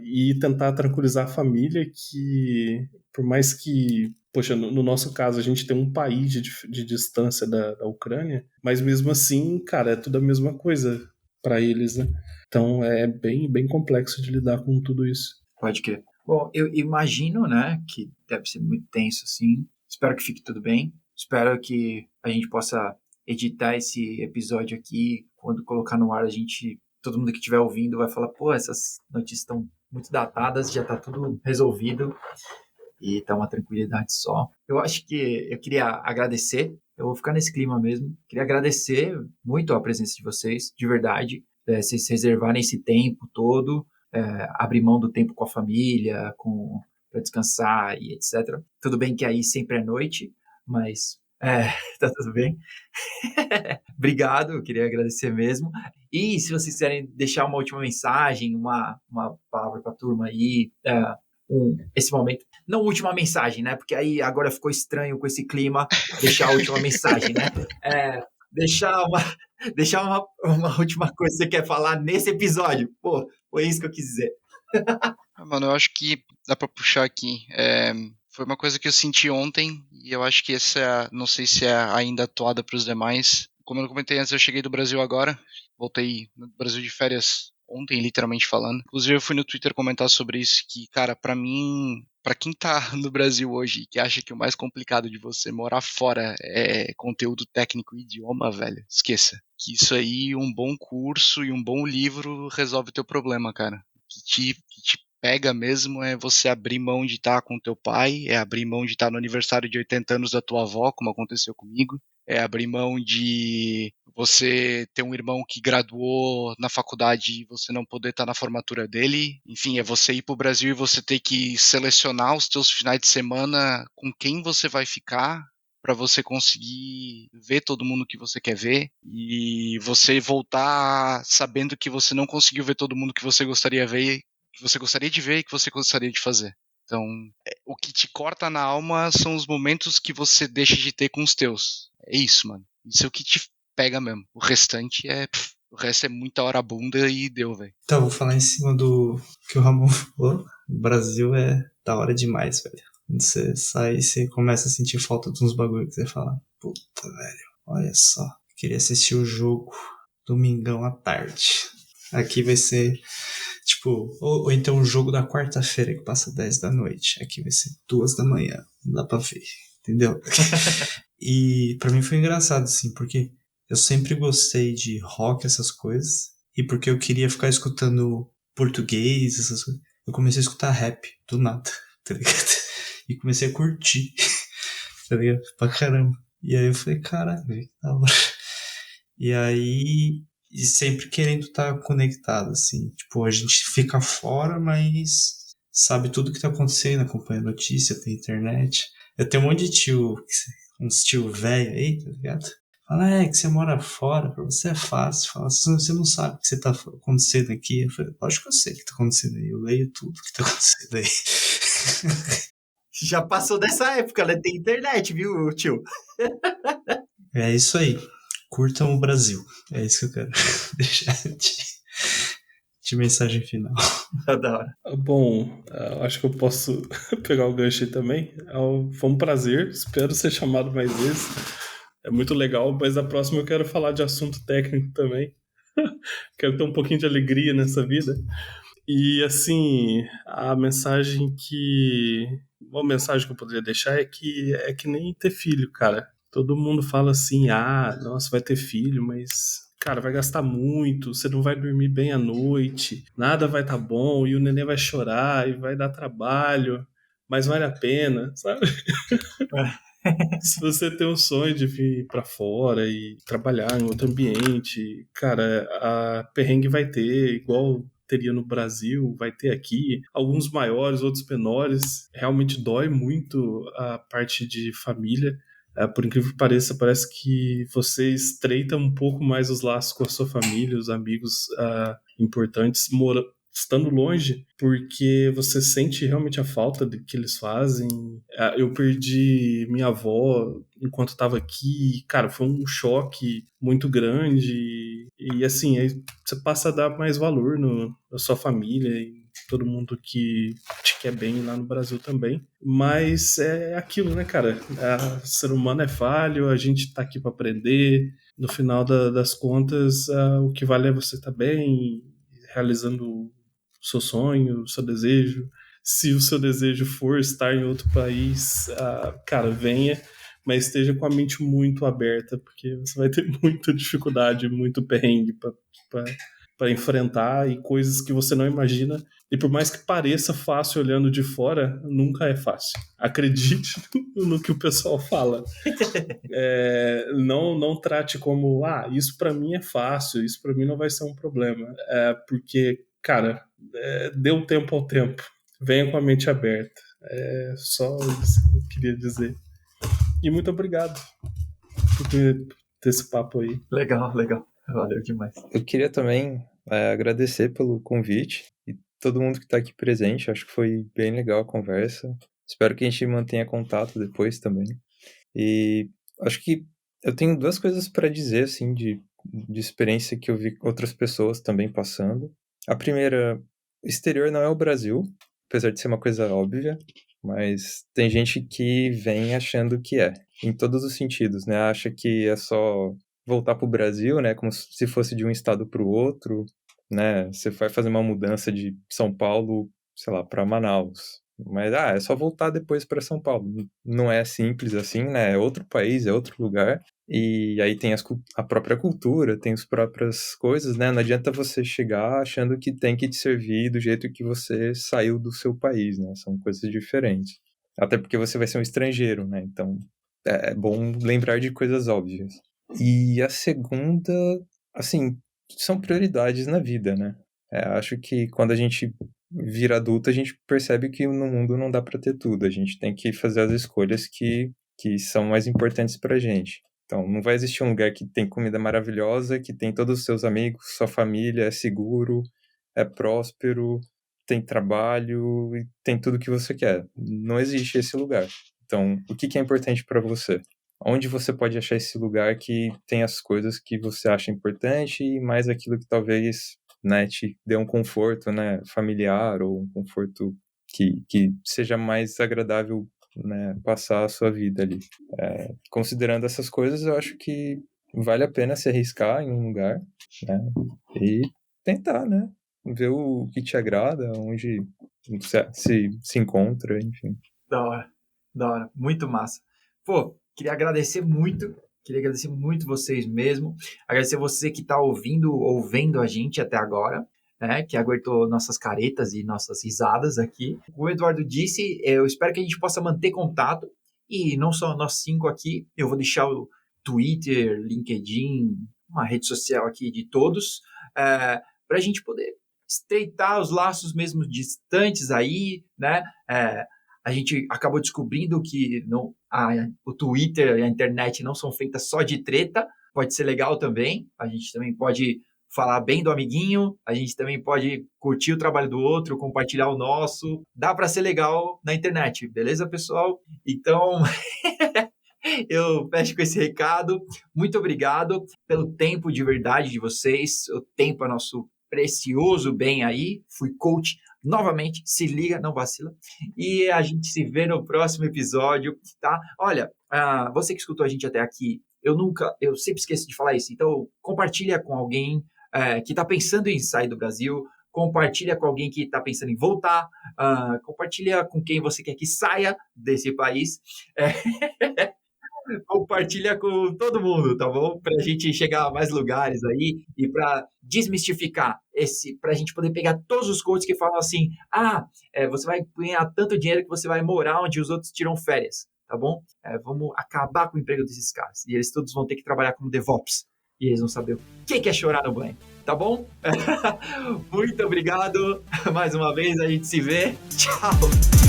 S3: E tentar tranquilizar a família que, por mais que, poxa, no nosso caso, a gente tem um país de distância da Ucrânia, mas mesmo assim, cara, é tudo a mesma coisa pra eles, né? Então é bem, bem complexo de lidar com tudo isso.
S1: Pode crer. Bom, eu imagino, né, que deve ser muito tenso, assim. Espero que fique tudo bem. Espero que a gente possa editar esse episódio aqui. Quando colocar no ar, todo mundo que estiver ouvindo vai falar, pô, essas notícias estão muito datadas, já está tudo resolvido e tá uma tranquilidade só. Eu acho que eu queria agradecer, eu vou ficar nesse clima mesmo, queria agradecer muito a presença de vocês, de verdade, vocês reservarem esse tempo todo, abrir mão do tempo com a família, para descansar e etc. Tudo bem que aí sempre é noite, mas tá tudo bem. Obrigado, eu queria agradecer mesmo. E se vocês quiserem deixar uma última mensagem, uma palavra para a turma aí, esse momento. Não última mensagem, né? Porque aí agora ficou estranho com esse clima deixar a última mensagem, né? Deixar uma última coisa que você quer falar nesse episódio. Pô, foi isso que eu quis dizer.
S4: Mano, eu acho que dá pra puxar aqui. Foi uma coisa que eu senti ontem e eu acho que essa, não sei se é ainda atuada para os demais. Como eu comentei antes, eu cheguei do Brasil agora, voltei no Brasil de férias ontem, literalmente falando. Inclusive eu fui no Twitter comentar sobre isso, que, cara, pra mim, pra quem tá no Brasil hoje e que acha que o mais complicado de você morar fora é conteúdo técnico e idioma, velho, esqueça. Que isso aí, um bom curso e um bom livro resolve o teu problema, cara. Que te pega mesmo é você abrir mão de estar com teu pai, é abrir mão de estar no aniversário de 80 anos da tua avó, como aconteceu comigo, é abrir mão de você ter um irmão que graduou na faculdade e você não poder estar na formatura dele, enfim, é você ir pro Brasil e você ter que selecionar os teus finais de semana com quem você vai ficar, para você conseguir ver todo mundo que você quer ver e você voltar sabendo que você não conseguiu ver todo mundo que você gostaria de ver, que você gostaria de ver e que você gostaria de fazer. Então, o que te corta na alma são os momentos que você deixa de ter com os teus. É isso, mano. Isso é o que te pega mesmo. O restante o resto é muita hora bunda e deu, velho.
S5: Então, vou falar em cima do que o Ramon falou. O Brasil é da hora demais, velho. Quando você sai, você começa a sentir falta de uns bagulho que você fala, puta, velho, olha só, queria assistir o jogo domingão à tarde. Aqui vai ser Tipo, ou então o jogo da quarta-feira que passa 10 da noite. Aqui vai ser 2 da manhã. Não dá pra ver. Entendeu? E pra mim foi engraçado, assim, porque eu sempre gostei de rock, essas coisas. E porque eu queria ficar escutando português, essas coisas. Eu comecei a escutar rap, do nada, tá ligado? E comecei a curtir, tá ligado? Pra caramba. E aí eu falei, caralho, que da hora. E aí, e sempre querendo estar conectado, assim. Tipo, a gente fica fora, mas sabe tudo que tá acontecendo, acompanha notícia, tem internet. Eu tenho um monte de tio, uns tio velho aí, tá ligado? Fala, que você mora fora, pra você é fácil. Fala, você não sabe o que você tá acontecendo aqui. Eu falei, lógico que eu sei o que tá acontecendo aí. Eu leio tudo que tá acontecendo aí.
S1: Já passou dessa época, né? Tem internet, viu, tio?
S5: É isso aí. Curtam o Brasil. É isso que eu quero deixar de mensagem final.
S1: Tá da hora.
S3: Bom, acho que eu posso pegar o gancho aí também. Foi um prazer, espero ser chamado mais vezes. É muito legal, mas na próxima eu quero falar de assunto técnico também. Quero ter um pouquinho de alegria nessa vida. E assim, uma mensagem que eu poderia deixar é que nem ter filho, cara. Todo mundo fala assim, nossa, vai ter filho, mas, cara, vai gastar muito, você não vai dormir bem à noite, nada vai estar bom, e o neném vai chorar, e vai dar trabalho, mas vale a pena, sabe? Se você tem um sonho de vir pra fora e trabalhar em outro ambiente, cara, a perrengue vai ter, igual teria no Brasil, vai ter aqui, alguns maiores, outros menores. Realmente dói muito a parte de família. Por incrível que pareça, parece que você estreita um pouco mais os laços com a sua família, os amigos importantes, estando longe, porque você sente realmente a falta do que eles fazem. Eu perdi minha avó enquanto estava aqui, cara, foi um choque muito grande, e assim, aí você passa a dar mais valor na sua família e todo mundo que te quer bem lá no Brasil também. Mas é aquilo, né, cara? O ser humano é falho, a gente tá aqui para aprender. No final das contas, o que vale é você estar bem, realizando o seu sonho, o seu desejo. Se o seu desejo for estar em outro país, cara, venha, mas esteja com a mente muito aberta, porque você vai ter muita dificuldade, muito perrengue para enfrentar, e coisas que você não imagina. E por mais que pareça fácil olhando de fora, nunca é fácil. Acredite no que o pessoal fala. Não trate como, isso para mim é fácil, isso para mim não vai ser um problema. Porque, cara, dê um tempo ao tempo. Venha com a mente aberta. É só isso que eu queria dizer. E muito obrigado por ter esse papo aí.
S1: Legal. Valeu demais.
S2: Eu queria também agradecer pelo convite e todo mundo que está aqui presente. Acho que foi bem legal a conversa. Espero que a gente mantenha contato depois também. E acho que eu tenho duas coisas para dizer, assim, de experiência que eu vi outras pessoas também passando. A primeira, o exterior não é o Brasil, apesar de ser uma coisa óbvia, mas tem gente que vem achando que é, em todos os sentidos, né? Acha que é só voltar para o Brasil, né? Como se fosse de um estado para o outro, né? Você vai fazer uma mudança de São Paulo, sei lá, para Manaus. Mas, é só voltar depois para São Paulo. Não é simples assim, né? É outro país, é outro lugar. E aí tem a própria cultura, tem as próprias coisas, né? Não adianta você chegar achando que tem que te servir do jeito que você saiu do seu país, né? São coisas diferentes. Até porque você vai ser um estrangeiro, né? Então, é bom lembrar de coisas óbvias. E a segunda, assim, são prioridades na vida, né? Acho que quando a gente vira adulto, a gente percebe que no mundo não dá para ter tudo. A gente tem que fazer as escolhas que são mais importantes pra gente. Então, não vai existir um lugar que tem comida maravilhosa, que tem todos os seus amigos, sua família, é seguro, é próspero, tem trabalho e tem tudo que você quer. Não existe esse lugar. Então, o que é importante para você? Onde você pode achar esse lugar que tem as coisas que você acha importante e mais aquilo que talvez, né, te dê um conforto, né, familiar, ou um conforto que seja mais agradável, né, passar a sua vida ali. Considerando essas coisas, eu acho que vale a pena se arriscar em um lugar, né, e tentar, né? ver o que te agrada, onde se encontra, enfim.
S1: Da hora, muito massa. Pô, queria agradecer muito vocês mesmo, agradecer você que tá ouvindo ou vendo a gente até agora, né, que aguentou nossas caretas e nossas risadas aqui. Como o Eduardo disse, eu espero que a gente possa manter contato, e não só nós 5 aqui, eu vou deixar o Twitter, LinkedIn, uma rede social aqui de todos, para a gente poder estreitar os laços mesmo distantes aí, né? A gente acabou descobrindo que o Twitter e a internet não são feitas só de treta, pode ser legal também, a gente também pode falar bem do amiguinho, a gente também pode curtir o trabalho do outro, compartilhar o nosso, dá para ser legal na internet, beleza, pessoal? Então, eu fecho com esse recado, muito obrigado pelo tempo de verdade de vocês, o tempo é nosso precioso bem aí, fui coach novamente, se liga, não vacila, e a gente se vê no próximo episódio, tá? Olha, você que escutou a gente até aqui, eu sempre esqueço de falar isso, então compartilha com alguém que está pensando em sair do Brasil, compartilha com alguém que está pensando em voltar, compartilha com quem você quer que saia desse país, compartilha com todo mundo, tá bom? Pra gente chegar a mais lugares aí e pra desmistificar pra gente poder pegar todos os coaches que falam assim, você vai ganhar tanto dinheiro que você vai morar onde os outros tiram férias, tá bom? Vamos acabar com o emprego desses caras. E eles todos vão ter que trabalhar como DevOps. E eles vão saber o que é chorar no banho, tá bom? Muito obrigado. Mais uma vez, a gente se vê. Tchau!